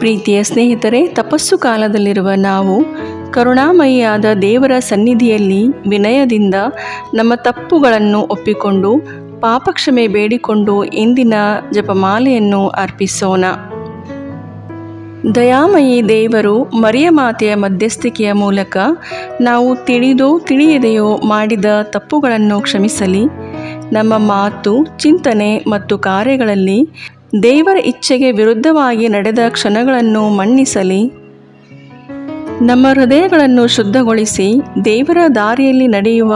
ಪ್ರೀತಿಯ ಸ್ನೇಹಿತರೆ, ತಪಸ್ಸು ಕಾಲದಲ್ಲಿರುವ ನಾವು ಕರುಣಾಮಯಿಯಾದ ದೇವರ ಸನ್ನಿಧಿಯಲ್ಲಿ ವಿನಯದಿಂದ ನಮ್ಮ ತಪ್ಪುಗಳನ್ನು ಒಪ್ಪಿಕೊಂಡು ಪಾಪಕ್ಷಮೆ ಬೇಡಿಕೊಂಡು ಇಂದಿನ ಜಪಮಾಲೆಯನ್ನು ಅರ್ಪಿಸೋಣ. ದಯಾಮಯಿ ದೇವರು ಮರಿಯ ಮಾತೆಯ ಮಧ್ಯಸ್ಥಿಕೆಯ ಮೂಲಕ ನಾವು ತಿಳಿದೋ ತಿಳಿಯದೆಯೋ ಮಾಡಿದ ತಪ್ಪುಗಳನ್ನು ಕ್ಷಮಿಸಲಿ. ನಮ್ಮ ಮಾತು, ಚಿಂತನೆ ಮತ್ತು ಕಾರ್ಯಗಳಲ್ಲಿ ದೇವರ ಇಚ್ಛೆಗೆ ವಿರುದ್ಧವಾಗಿ ನಡೆದ ಕ್ಷಣಗಳನ್ನು ಮನ್ನಿಸಲಿ. ನಮ್ಮ ಹೃದಯಗಳನ್ನು ಶುದ್ಧಗೊಳಿಸಿ ದೇವರ ದಾರಿಯಲ್ಲಿ ನಡೆಯುವ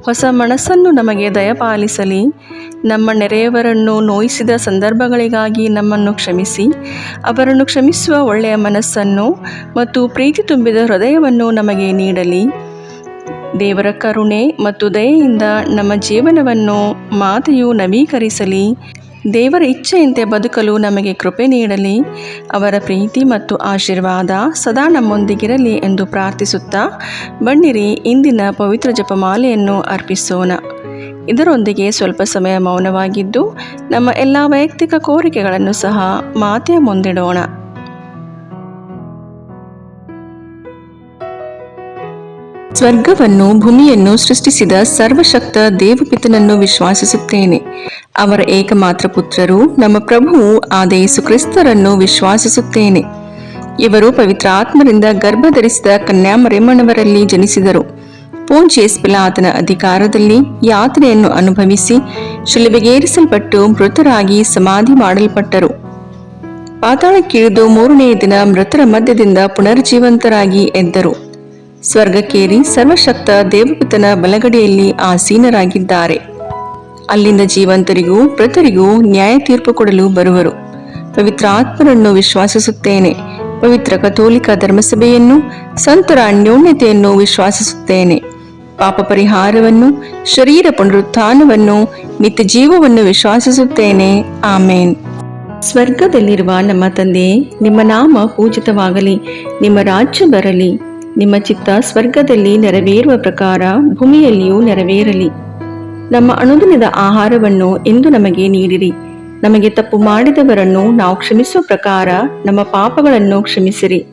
ಹೊಸ ಮನಸ್ಸನ್ನು ನಮಗೆ ದಯಪಾಲಿಸಲಿ. ನಮ್ಮ ನೆರೆಯವರನ್ನು ನೋಯಿಸಿದ ಸಂದರ್ಭಗಳಿಗಾಗಿ ನಮ್ಮನ್ನು ಕ್ಷಮಿಸಿ, ಅವರನ್ನು ಕ್ಷಮಿಸುವ ಒಳ್ಳೆಯ ಮನಸ್ಸನ್ನು ಮತ್ತು ಪ್ರೀತಿ ತುಂಬಿದ ಹೃದಯವನ್ನು ನಮಗೆ ನೀಡಲಿ. ದೇವರ ಕರುಣೆ ಮತ್ತು ದಯೆಯಿಂದ ನಮ್ಮ ಜೀವನವನ್ನು ಮಾತೆಯು ನವೀಕರಿಸಲಿ. ದೇವರ ಇಚ್ಛೆಯಂತೆ ಬದುಕಲು ನಮಗೆ ಕೃಪೆ ನೀಡಲಿ. ಅವರ ಪ್ರೀತಿ ಮತ್ತು ಆಶೀರ್ವಾದ ಸದಾ ನಮ್ಮೊಂದಿಗಿರಲಿ ಎಂದು ಪ್ರಾರ್ಥಿಸುತ್ತಾ ಬನ್ನಿರಿ ಇಂದಿನ ಪವಿತ್ರ ಜಪಮಾಲೆಯನ್ನು ಅರ್ಪಿಸೋಣ. ಇದರೊಂದಿಗೆ ಸ್ವಲ್ಪ ಸಮಯ ಮೌನವಾಗಿದ್ದು ನಮ್ಮ ಎಲ್ಲ ವೈಯಕ್ತಿಕ ಕೋರಿಕೆಗಳನ್ನು ಸಹ ಮಾತೆಯ ಮುಂದಿಡೋಣ. ಸ್ವರ್ಗವನ್ನು ಭೂಮಿಯನ್ನು ಸೃಷ್ಟಿಸಿದ ಸರ್ವಶಕ್ತ ದೇವಪಿತನನ್ನು ವಿಶ್ವಾಸಿಸುತ್ತೇನೆ. ಅವರ ಏಕಮಾತ್ರ ಪುತ್ರರು ನಮ್ಮ ಪ್ರಭುವು ಆದ ಯೇಸು ಕ್ರಿಸ್ತರನ್ನು ವಿಶ್ವಾಸಿಸುತ್ತೇನೆ. ಇವರು ಪವಿತ್ರ ಆತ್ಮರಿಂದ ಗರ್ಭಧರಿಸಿದ ಕನ್ಯಾಮರಿಯಮ್ಮನವರಲ್ಲಿ ಜನಿಸಿದರು. ಪೋಂಚಿಯಸ್ ಪಿಲಾತನ ಅಧಿಕಾರದಲ್ಲಿ ಯಾತನೆಯನ್ನು ಅನುಭವಿಸಿ ಶಿಲುಬೆಗೇರಿಸಲ್ಪಟ್ಟು ಮೃತರಾಗಿ ಸಮಾಧಿ ಮಾಡಲ್ಪಟ್ಟರು. ಪಾತಾಳಕ್ಕಿಳಿದು ಮೂರನೆಯ ದಿನ ಮೃತರ ಮಧ್ಯದಿಂದ ಪುನರ್ಜೀವಂತರಾಗಿ ಎದ್ದರು. ಸ್ವರ್ಗಕ್ಕೇರಿ ಸರ್ವಶಕ್ತ ದೇವಪಿತನ ಬಲಗಡೆಯಲ್ಲಿ ಆಸೀನರಾಗಿದ್ದಾರೆ. ಅಲ್ಲಿಂದ ಜೀವಂತರಿಗೂ ಮೃತರಿಗೂ ನ್ಯಾಯ ತೀರ್ಪು ಕೊಡಲು ಬರುವರು. ಪವಿತ್ರ ಆತ್ಮರನ್ನು ವಿಶ್ವಾಸಿಸುತ್ತೇನೆ. ಪವಿತ್ರ ಕಥೋಲಿಕ ಧರ್ಮಸಭೆಯನ್ನು, ಸಂತರ ಅನ್ಯೋನ್ಯತೆಯನ್ನು ವಿಶ್ವಾಸಿಸುತ್ತೇನೆ. ಪಾಪ ಪರಿಹಾರವನ್ನು, ಶರೀರ ಪುನರುತ್ಥಾನವನ್ನು, ನಿತ್ಯ ಜೀವವನ್ನು ವಿಶ್ವಾಸಿಸುತ್ತೇನೆ. ಆಮೇನ್. ಸ್ವರ್ಗದಲ್ಲಿರುವ ನಮ್ಮ ತಂದೆಯೇ, ನಿಮ್ಮ ನಾಮ ಪೂಜಿತವಾಗಲಿ. ನಿಮ್ಮ ರಾಜ್ಯ ಬರಲಿ. ನಿಮ್ಮ ಚಿತ್ತ ಸ್ವರ್ಗದಲ್ಲಿ ನೆರವೇರುವ ಪ್ರಕಾರ ಭೂಮಿಯಲ್ಲಿಯೂ ನೆರವೇರಲಿ. ನಮ್ಮ ಅನುದಿನದ ಆಹಾರವನ್ನು ಇಂದು ನಮಗೆ ನೀಡಿರಿ. ನಮಗೆ ತಪ್ಪು ಮಾಡಿದವರನ್ನು ನಾವು ಕ್ಷಮಿಸುವ ಪ್ರಕಾರ ನಮ್ಮ ಪಾಪಗಳನ್ನು ಕ್ಷಮಿಸಿರಿ.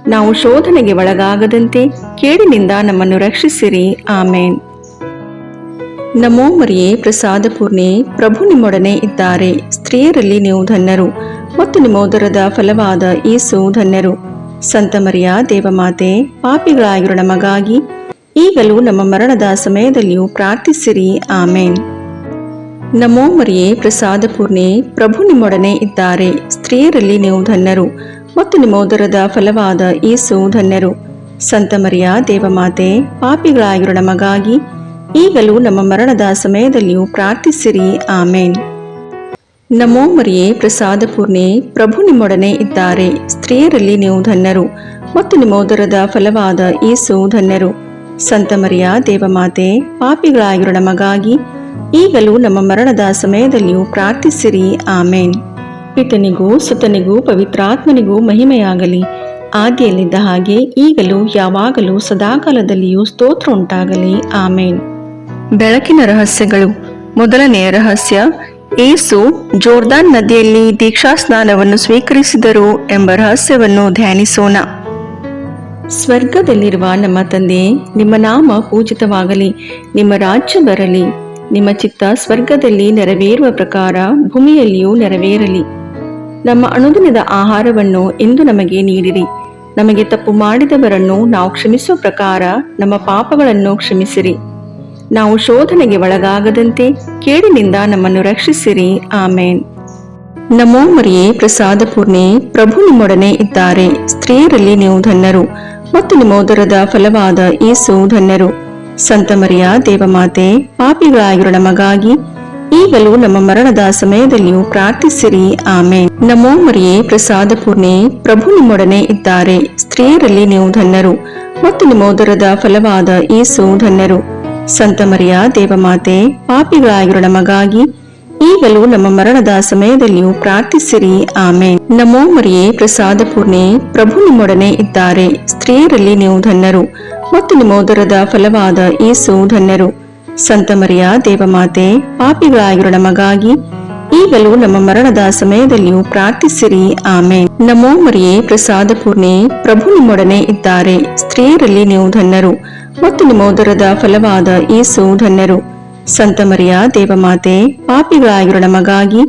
ನಾವು ಶೋಧನೆಗೆ ಒಳಗಾಗದಂತೆ ಕೇಡಿನಿಂದ ನಮ್ಮನ್ನು ರಕ್ಷಿಸಿರಿ. ಆಮೇನ್. ನಮೋ ಮರಿಯೇ, ಪ್ರಸಾದ ಪೂರ್ಣೆ, ಪ್ರಭು ನಿಮ್ಮೊಡನೆ ಇದ್ದಾರೆ. ಸ್ತ್ರೀಯರಲ್ಲಿ ನೀವು ಧನ್ಯರು ಮತ್ತು ನಿಮ್ಮ ಉದರದ ಫಲವಾದ ಯೇಸು ಧನ್ಯರು. ಸಂತ ಮರಿಯ ದೇವಮಾತೆ, ಪಾಪಿಗಳಾಗಿರೋ ನಮಗಾಗಿ ಈಗಲೂ ನಮ್ಮ ಮರಣದ ಸಮಯದಲ್ಲಿಯೂ ಪ್ರಾರ್ಥಿಸಿರಿ. ಆಮೇನ್. ನಮೋ ಮರಿಯೇ, ಪ್ರಸಾದ ಪೂರ್ಣೆ, ಪ್ರಭು ನಿಮ್ಮೊಡನೆ ಇದ್ದಾರೆ. ಸ್ತ್ರೀಯರಲ್ಲಿ ನೀವು ಧನ್ಯರು ಮತ್ತು ನಿಮ್ಮ ಉದರದ ಫಲವಾದ ಯೇಸು ಧನ್ಯರು. ಸಂತ ಮರಿಯ ದೇವಮಾತೆ, ಪಾಪಿಗಳಾಗಿರೋ ನಮಗಾಗಿ ಈಗಲೂ ನಮ್ಮ ಮರಣದ ಸಮಯದಲ್ಲಿಯೂ ಪ್ರಾರ್ಥಿಸಿರಿ. ಆಮೇನ್. ನಮೋ ಮರಿಯೇ, ಪ್ರಸಾದ ಪೂರ್ಣೆ, ಪ್ರಭು ನಿಮ್ಮೊಡನೆ ಇದ್ದಾರೆ. ಸ್ತ್ರೀಯರಲ್ಲಿ ನೀವು ಧನ್ಯರು ಮತ್ತು ನಿಮ್ಮ ಉದರದ ಫಲವಾದ ಯೇಸು ಧನ್ಯರು. ಸಂತ ಮರಿಯ ದೇವಮಾತೆ, ಪಾಪಿಗಳಾಗಿರೋ ನಮಗಾಗಿ ಈಗಲೂ ನಮ್ಮ ಮರಣದ ಸಮಯದಲ್ಲಿಯೂ ಪ್ರಾರ್ಥಿಸಿರಿ. ಆಮೇನ್. ಪಿತನಿಗೂ ಸುತನಿಗೂ ಪವಿತ್ರಾತ್ಮನಿಗೂ ಮಹಿಮೆಯಾಗಲಿ. ಆದಿಯಲ್ಲಿದ್ದ ಹಾಗೆ ಈಗಲೂ ಯಾವಾಗಲೂ ಸದಾಕಾಲದಲ್ಲಿಯೂ ಸ್ತೋತ್ರ ಉಂಟಾಗಲಿ. ಆಮೇನ್. ಬೆಳಕಿನ ರಹಸ್ಯಗಳು. ಮೊದಲನೆಯ ರಹಸ್ಯ, ಯೇಸು ಜೋರ್ದಾನ್ ನದಿಯಲ್ಲಿ ದೀಕ್ಷಾಸ್ನಾನವನ್ನು ಸ್ವೀಕರಿಸಿದರು ಎಂಬ ರಹಸ್ಯವನ್ನು ಧ್ಯಾನಿಸೋಣ. ಸ್ವರ್ಗದಲ್ಲಿರುವ ನಮ್ಮ ತಂದೆಯೇ, ನಿಮ್ಮ ನಾಮ ಪೂಜಿತವಾಗಲಿ. ನಿಮ್ಮ ರಾಜ್ಯ ಬರಲಿ. ನಿಮ್ಮ ಚಿತ್ತ ಸ್ವರ್ಗದಲ್ಲಿ ನೆರವೇರುವ ಪ್ರಕಾರ ಭೂಮಿಯಲ್ಲಿಯೂ ನೆರವೇರಲಿ. ನಮ್ಮ ಅನುದಿನದ ಆಹಾರವನ್ನು ಇಂದು ನಮಗೆ ನೀಡಿರಿ. ನಮಗೆ ತಪ್ಪು ಮಾಡಿದವರನ್ನು ನಾವು ಕ್ಷಮಿಸುವ ಪ್ರಕಾರ ನಮ್ಮ ಪಾಪಗಳನ್ನು ಕ್ಷಮಿಸಿರಿ. ನಾವು ಶೋಧನೆಗೆ ಒಳಗಾಗದಂತೆ ಕೇಡಿನಿಂದ ನಮ್ಮನ್ನು ರಕ್ಷಿಸಿರಿ. ಆಮೇನ್. ನಮೋ ಮರಿಯೇ, ಪ್ರಸಾದ ಪೂರ್ಣೆ, ಪ್ರಭು ನಿಮ್ಮೊಡನೆ ಇದ್ದಾರೆ. ಸ್ತ್ರೀಯರಲ್ಲಿ ನೀವು ಧನ್ಯರು ಮತ್ತು ನಿಮ್ಮ ಉದರದ ಫಲವಾದ ಯೇಸು ಧನ್ಯರು. ಸಂತ ಮರಿಯ ದೇವಮಾತೆ, ಪಾಪಿಗಳಾಗಿರೋ ನಮಗಾಗಿ ಈಗಲೂ ನಮ್ಮ ಮರಣದ ಸಮಯದಲ್ಲಿಯೂ ಪ್ರಾರ್ಥಿಸಿರಿ. ಆಮೇನ್. ನಮೋ ಮರಿಯೇ, ಪ್ರಸಾದ ಪೂರ್ಣೆ, ಪ್ರಭು ನಿಮ್ಮೊಡನೆ ಇದ್ದಾರೆ. ಸ್ತ್ರೀಯರಲ್ಲಿ ನೀವು ಧನ್ಯರು ಮತ್ತು ನಿಮ್ಮ ಉದರದ ಫಲವಾದ ಯೇಸು ಧನ್ಯರು. ಸಂತ ಮರಿಯ ದೇವಮಾತೆ, ಪಾಪಿಗಳಾಗಿರೋ ನಮಗಾಗಿ ಈಗಲೂ ನಮ್ಮ ಮರಣದ ಸಮಯದಲ್ಲಿಯೂ ಪ್ರಾರ್ಥಿಸಿರಿ. ಆಮೇನ್. ನಮೋ ಮರಿಯೇ, ಪ್ರಸಾದ ಪೂರ್ಣೆ, ಪ್ರಭು ನಿಮ್ಮೊಡನೆ ಇದ್ದಾರೆ. ಸ್ತ್ರೀಯರಲ್ಲಿ ನೀವು ಧನ್ಯರು ಮತ್ತು ನಿಮ್ಮ ಉದರದ ಫಲವಾದ ಯೇಸು ಧನ್ಯರು. ಸಂತ ಮರಿಯ ದೇವಮಾತೆ, ಪಾಪಿಗಳಾಗಿರೋ ನಮಗಾಗಿ ಈಗಲೂ ನಮ್ಮ ಮರಣದ ಸಮಯದಲ್ಲಿಯೂ ಪ್ರಾರ್ಥಿಸಿರಿ. ಆಮೇನ್. ನಮೋ ಮರಿಯೇ, ಪ್ರಸಾದ ಪೂರ್ಣೆ, ಪ್ರಭು ನಿಮ್ಮೊಡನೆ ಇದ್ದಾರೆ. ಸ್ತ್ರೀಯರಲ್ಲಿ ನೀವು ಧನ್ಯರು ಮತ್ತು ನಿಮ್ಮ ಉದರದ ಫಲವಾದ ಯೇಸು ಧನ್ಯರು. ಸಂತ ಮರಿಯ ದೇವಮಾತೆ, ಪಾಪಿಗಳಾಗಿರೋ ನಮಗಾಗಿ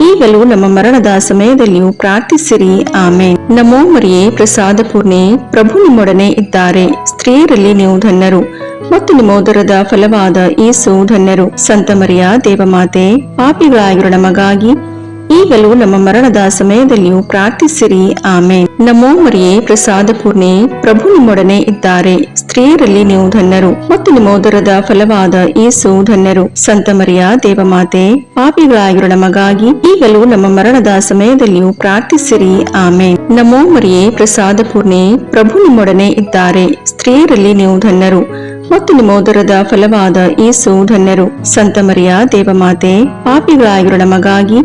ಈಗಲೂ ನಮ್ಮ ಮರಣದ ಸಮಯದಲ್ಲಿಯೂ ಪ್ರಾರ್ಥಿಸಿರಿ. ಆಮೇನ್. ನಮೋ ಮರಿಯೇ, ಪ್ರಸಾದ ಪೂರ್ಣೆ, ಪ್ರಭು ನಿಮ್ಮೊಡನೆ ಇದ್ದಾರೆ. ಸ್ತ್ರೀಯರಲ್ಲಿ ನೀವು ಧನ್ಯರು ಮತ್ತು ನಿಮ್ಮ ಉದರದ ಫಲವಾದ ಯೇಸು ಧನ್ಯರು. ಸಂತ ಮರಿಯ ದೇವಮಾತೆ, ಪಾಪಿಗಳಾಗಿರೋ ನಮಗಾಗಿ ಈಗಲೂ ನಮ್ಮ ಮರಣದ ಸಮಯದಲ್ಲಿಯೂ ಪ್ರಾರ್ಥಿಸಿರಿ. ಆಮೇನ್. ನಮೋ ಮರಿಯೇ, ಪ್ರಸಾದ ಪೂರ್ಣೆ, ಪ್ರಭು ನಿಮ್ಮೊಡನೆ ಇದ್ದಾರೆ. ಸ್ತ್ರೀಯರಲ್ಲಿ ನೀವು ಧನ್ಯರು ಮತ್ತು ನಿಮ್ಮ ಉದರದ ಫಲವಾದ ಯೇಸು ಧನ್ಯರು. ಸಂತ ಮರಿಯ ದೇವಮಾತೆ, ಪಾಪಿಗಳಾಗಿರೋ ನಮಗಾಗಿ ಈಗಲೂ ನಮ್ಮ ಮರಣದ ಸಮಯದಲ್ಲಿಯೂ ಪ್ರಾರ್ಥಿಸಿರಿ. ಆಮೇನ್. ನಮೋ ಮರಿಯೇ, ಪ್ರಸಾದ ಪೂರ್ಣೆ, ಪ್ರಭು ನಿಮ್ಮೊಡನೆ ಇದ್ದಾರೆ. ಸ್ತ್ರೀಯರಲ್ಲಿ ನೀವು ಧನ್ಯರು ಮತ್ತು ನಿಮ್ಮ ಉದರದ ಫಲವಾದ ಯೇಸು ಧನ್ಯರು. ಸಂತ ಮರಿಯ ದೇವಮಾತೆ, ಪಾಪಿಗಳಾಗಿರೋ ನಮಗಾಗಿ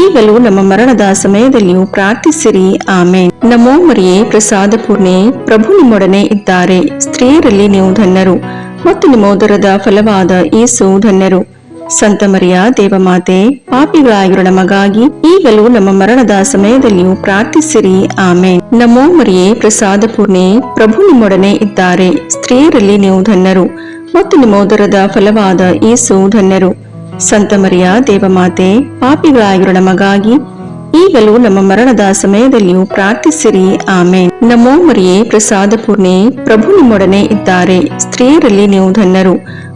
ಈಗಲೂ ನಮ್ಮ ಮರಣದ ಸಮಯದಲ್ಲಿಯೂ ಪ್ರಾರ್ಥಿಸಿರಿ. ಆಮೇನ್. ನಮೋ ಮರಿಯೇ, ಪ್ರಸಾದ ಪೂರ್ಣೆ, ಪ್ರಭು ನಿಮ್ಮೊಡನೆ ಇದ್ದಾರೆ. ಸ್ತ್ರೀಯರಲ್ಲಿ ನೀವು ಧನ್ಯರು ಮತ್ತು ನಿಮ್ಮ ಉದರದ ಫಲವಾದ ಯೇಸು ಧನ್ಯರು. ಸಂತ ಮರಿಯ ದೇವಮಾತೆ, ಪಾಪಿಗಳಾಗಿರೋ ನಮಗಾಗಿ ಈಗಲೂ ನಮ್ಮ ಮರಣದ ಸಮಯದಲ್ಲಿಯೂ ಪ್ರಾರ್ಥಿಸಿರಿ. ಆಮೇನ್. ನಮೋ ಮರಿಯೇ, ಪ್ರಸಾದ ಪೂರ್ಣೆ, ಪ್ರಭು ನಿಮ್ಮೊಡನೆ ಇದ್ದಾರೆ. ಸ್ತ್ರೀಯರಲ್ಲಿ ನೀವು ಧನ್ಯರು ಮತ್ತು ನಿಮ್ಮ ಉದರದ ಫಲವಾದ ಯೇಸು ಧನ್ಯರು. ಸಂತ ಮರಿಯ ದೇವಮಾತೆ, ಪಾಪಿಗಳಾಗಿರೋ ನಮಗಾಗಿ ಈಗಲೂ ನಮ್ಮ ಮರಣದ ಸಮಯದಲ್ಲಿಯೂ ಪ್ರಾರ್ಥಿಸಿರಿ. ಆಮೇನ್. ನಮೋ ಮರಿಯೇ, ಪ್ರಸಾದ ಪೂರ್ಣೆ, ಪ್ರಭು ನಿಮ್ಮೊಡನೆ ಇದ್ದಾರೆ. ಸ್ತ್ರೀಯರಲ್ಲಿ ನೀವು ಧನ್ಯರು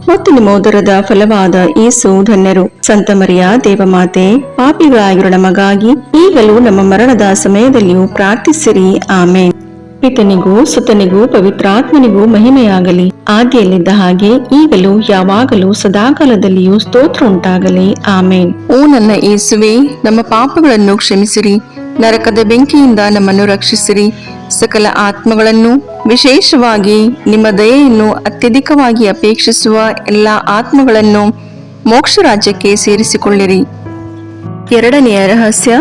ಮತ್ತು ನಿಮ್ಮ ಉದರದ ಫಲವಾದ ಯೇಸು ಧನ್ಯರು. ಸಂತ ಮರಿಯ ದೇವಮಾತೆ, ಪಾಪಿಗಳಾಗಿರೋ ನಮಗಾಗಿ ಈಗಲೂ ನಮ್ಮ ಮರಣದ ಸಮಯದಲ್ಲಿಯೂ ಪ್ರಾರ್ಥಿಸಿರಿ. ಆಮೇನ್. ಪಿತನಿಗೂ ಸುತನಿಗೂ ಪವಿತ್ರಾತ್ಮನಿಗೂ ಮಹಿಮೆಯಾಗಲಿ, ಆದಿಯಲ್ಲಿದ್ದ ಹಾಗೆ ಈಗಲೂ ಯಾವಾಗಲೂ ಸದಾಕಾಲದಲ್ಲಿಯೂ ಸ್ತೋತ್ರ ಉಂಟಾಗಲಿ. ಆಮೇನ್. ಓ ನನ್ನ ಯೇಸುವೆ, ನಮ್ಮ ಪಾಪಗಳನ್ನು ಕ್ಷಮಿಸಿರಿ, ನರಕದ ಬೆಂಕಿಯಿಂದ ನಮ್ಮನ್ನು ರಕ್ಷಿಸಿರಿ, ಸಕಲ ಆತ್ಮಗಳನ್ನು, ವಿಶೇಷವಾಗಿ ನಿಮ್ಮ ದಯೆಯನ್ನು ಅತ್ಯಧಿಕವಾಗಿ ಅಪೇಕ್ಷಿಸುವ ಎಲ್ಲ ಆತ್ಮಗಳನ್ನು ಮೋಕ್ಷ ರಾಜ್ಯಕ್ಕೆ ಸೇರಿಸಿಕೊಳ್ಳಿರಿ. ಎರಡನೆಯ ರಹಸ್ಯ,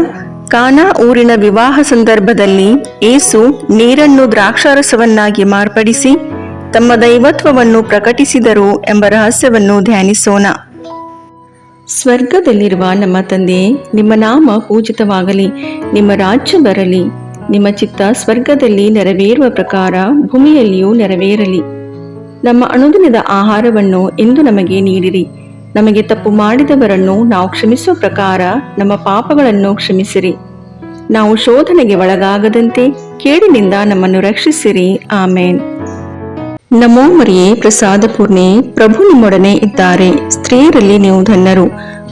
ಕಾನಾ ಊರಿನ ವಿವಾಹ ಸಂದರ್ಭದಲ್ಲಿ ಯೇಸು ನೀರನ್ನು ದ್ರಾಕ್ಷಾರಸವನ್ನಾಗಿ ಮಾರ್ಪಡಿಸಿ ತಮ್ಮ ದೈವತ್ವವನ್ನು ಪ್ರಕಟಿಸಿದರು ಎಂಬ ರಹಸ್ಯವನ್ನು ಧ್ಯಾನಿಸೋಣ. ಸ್ವರ್ಗದಲ್ಲಿರುವ ನಮ್ಮ ತಂದೆಯೇ, ನಿಮ್ಮ ನಾಮ ಪೂಜಿತವಾಗಲಿ, ನಿಮ್ಮ ರಾಜ್ಯ ಬರಲಿ, ನಿಮ್ಮ ಚಿತ್ತ ಸ್ವರ್ಗದಲ್ಲಿ ನೆರವೇರುವ ಪ್ರಕಾರ ಭೂಮಿಯಲ್ಲಿಯೂ ನೆರವೇರಲಿ. ನಮ್ಮ ಅನುದಿನದ ಆಹಾರವನ್ನು ಇಂದು ನಮಗೆ ನೀಡಿರಿ. ನಮಗೆ ತಪ್ಪು ಮಾಡಿದವರನ್ನು ನಾವು ಕ್ಷಮಿಸುವ ಪ್ರಕಾರ ನಮ್ಮ ಪಾಪಗಳನ್ನು ಕ್ಷಮಿಸಿರಿ. ನಾವು ಶೋಧನೆಗೆ ಒಳಗಾಗದಂತೆ ಕೇಡಿನಿಂದ ನಮ್ಮನ್ನು ರಕ್ಷಿಸಿರಿ. ಆಮೇನ್. ನಮೋ ಮರಿಯೇ, ಪ್ರಸಾದ ಪೂರ್ಣೆ, ಪ್ರಭು ನಿಮ್ಮೊಡನೆ ಇದ್ದಾರೆ. ಸ್ತ್ರೀಯರಲ್ಲಿ ನೀವು ಧನ್ಯರು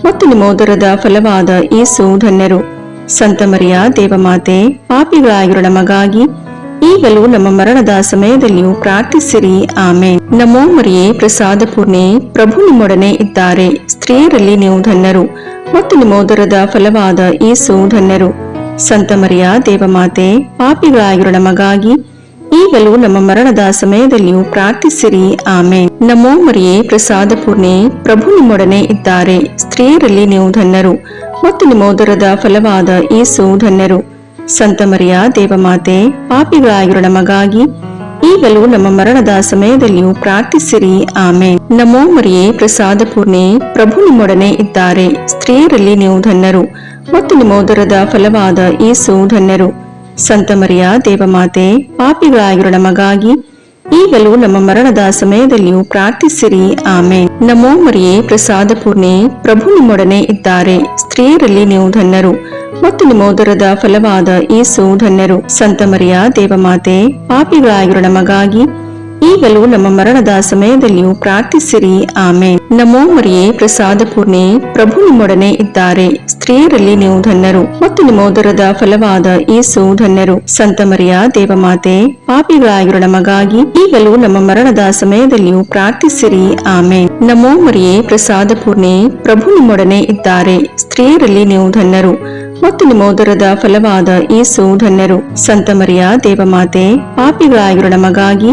ಮತ್ತು ನಿಮ್ಮ ಉದರದ ಫಲವಾದ ಯೇಸು ಧನ್ಯರು. ಸಂತ ಮರಿಯ ದೇವಮಾತೆ, ಪಾಪಿಗಳಾಗಿರೋ ನಮಗಾಗಿ ಈಗಲೂ ನಮ್ಮ ಮರಣದ ಸಮಯದಲ್ಲಿಯೂ ಪ್ರಾರ್ಥಿಸಿರಿ. ಆಮೇನ್. ನಮೋ ಮರಿಯೇ, ಪ್ರಸಾದ ಪೂರ್ಣೆ, ಪ್ರಭು ನಿಮ್ಮೊಡನೆ ಇದ್ದಾರೆ. ಸ್ತ್ರೀಯರಲ್ಲಿ ನೀವು ಧನ್ಯರು ಮತ್ತು ನಿಮ್ಮ ಉದರದ ಫಲವಾದ ಯೇಸು ಧನ್ಯರು. ಸಂತ ಮರಿಯ ದೇವಮಾತೆ, ಪಾಪಿಗಳಾಗಿರೋ ನಮಗಾಗಿ ಈಗಲೂ ನಮ್ಮ ಮರಣದ ಸಮಯದಲ್ಲಿಯೂ ಪ್ರಾರ್ಥಿಸಿರಿ. ಆಮೇನ್. ನಮೋ ಮರಿಯೇ, ಪ್ರಸಾದ ಪೂರ್ಣೆ, ಪ್ರಭು ನಿಮ್ಮೊಡನೆ ಇದ್ದಾರೆ. ಸ್ತ್ರೀಯರಲ್ಲಿ ನೀವು ಧನ್ಯರು ಮತ್ತು ನಿಮ್ಮ ಉದರದ ಫಲವಾದ ಯೇಸು ಧನ್ಯರು. ಸಂತ ಮರಿಯ ದೇವಮಾತೆ, ಪಾಪಿಗಳಾಗಿರೋ ನಮಗಾಗಿ ಈಗಲೂ ನಮ್ಮ ಮರಣದ ಸಮಯದಲ್ಲಿಯೂ ಪ್ರಾರ್ಥಿಸಿರಿ. ಆಮೇನ್. ನಮೋ ಮರಿಯೇ, ಪ್ರಸಾದ ಪೂರ್ಣೆ, ಪ್ರಭು ನಿಮ್ಮೊಡನೆ ಇದ್ದಾರೆ. ಸ್ತ್ರೀಯರಲ್ಲಿ ನೀವು ಧನ್ಯರು ಮತ್ತು ನಿಮ್ಮ ಉದರದ ಫಲವಾದ ಯೇಸು ಧನ್ಯರು. ಸಂತ ಮರಿಯ ದೇವಮಾತೆ, ಪಾಪಿಗಳಾಗಿರೋ ನಮಗಾಗಿ ಈಗಲೂ ನಮ್ಮ ಮರಣದ ಸಮಯದಲ್ಲಿಯೂ ಪ್ರಾರ್ಥಿಸಿರಿ. ಆಮೇನ್. ನಮೋ ಮರಿಯೇ, ಪ್ರಸಾದ ಪೂರ್ಣೆ, ಪ್ರಭು ನಿಮ್ಮೊಡನೆ ಇದ್ದಾರೆ. ಸ್ತ್ರೀಯರಲ್ಲಿ ನೀವು ಧನ್ಯರು ಮತ್ತು ನಿಮ್ಮ ಉದರದ ಫಲವಾದ ಯೇಸು ಧನ್ಯರು. ಸಂತ ಮರಿಯ ದೇವಮಾತೆ, ಪಾಪಿಗಳಾಗಿರೋ ನಮಗಾಗಿ ಈಗಲೂ ನಮ್ಮ ಮರಣದ ಸಮಯದಲ್ಲಿಯೂ ಪ್ರಾರ್ಥಿಸಿರಿ. ಆಮೇನ್. ನಮೋ ಮರಿಯೇ, ಪ್ರಸಾದ ಪೂರ್ಣೆ, ಪ್ರಭು ನಿಮ್ಮೊಡನೆ ಇದ್ದಾರೆ. ಸ್ತ್ರೀಯರಲ್ಲಿ ನೀವು ಧನ್ಯರು ಮತ್ತು ನಿಮ್ಮ ಉದರದ ಫಲವಾದ ಯೇಸು ಧನ್ಯರು. ಸಂತ ಮರಿಯ ದೇವಮಾತೆ, ಪಾಪಿಗಳಾಗಿರೋ ನಮಗಾಗಿ ಈಗಲೂ ನಮ್ಮ ಮರಣದ ಸಮಯದಲ್ಲಿಯೂ ಪ್ರಾರ್ಥಿಸಿರಿ. ಆಮೇನ್. ನಮೋ ಮರಿಯೇ, ಪ್ರಸಾದ ಪೂರ್ಣೆ, ಪ್ರಭು ನಿಮ್ಮೊಡನೆ ಇದ್ದಾರೆ. ಸ್ತ್ರೀಯರಲ್ಲಿ ನೀವು ಧನ್ಯರು ಮತ್ತು ನಿಮ್ಮ ಉದರದ ಫಲವಾದ ಯೇಸು ಧನ್ಯರು. ಸಂತ ಮರಿಯ ದೇವಮಾತೆ, ಪಾಪಿಗಳಾಗಿರೋ ನಮಗಾಗಿ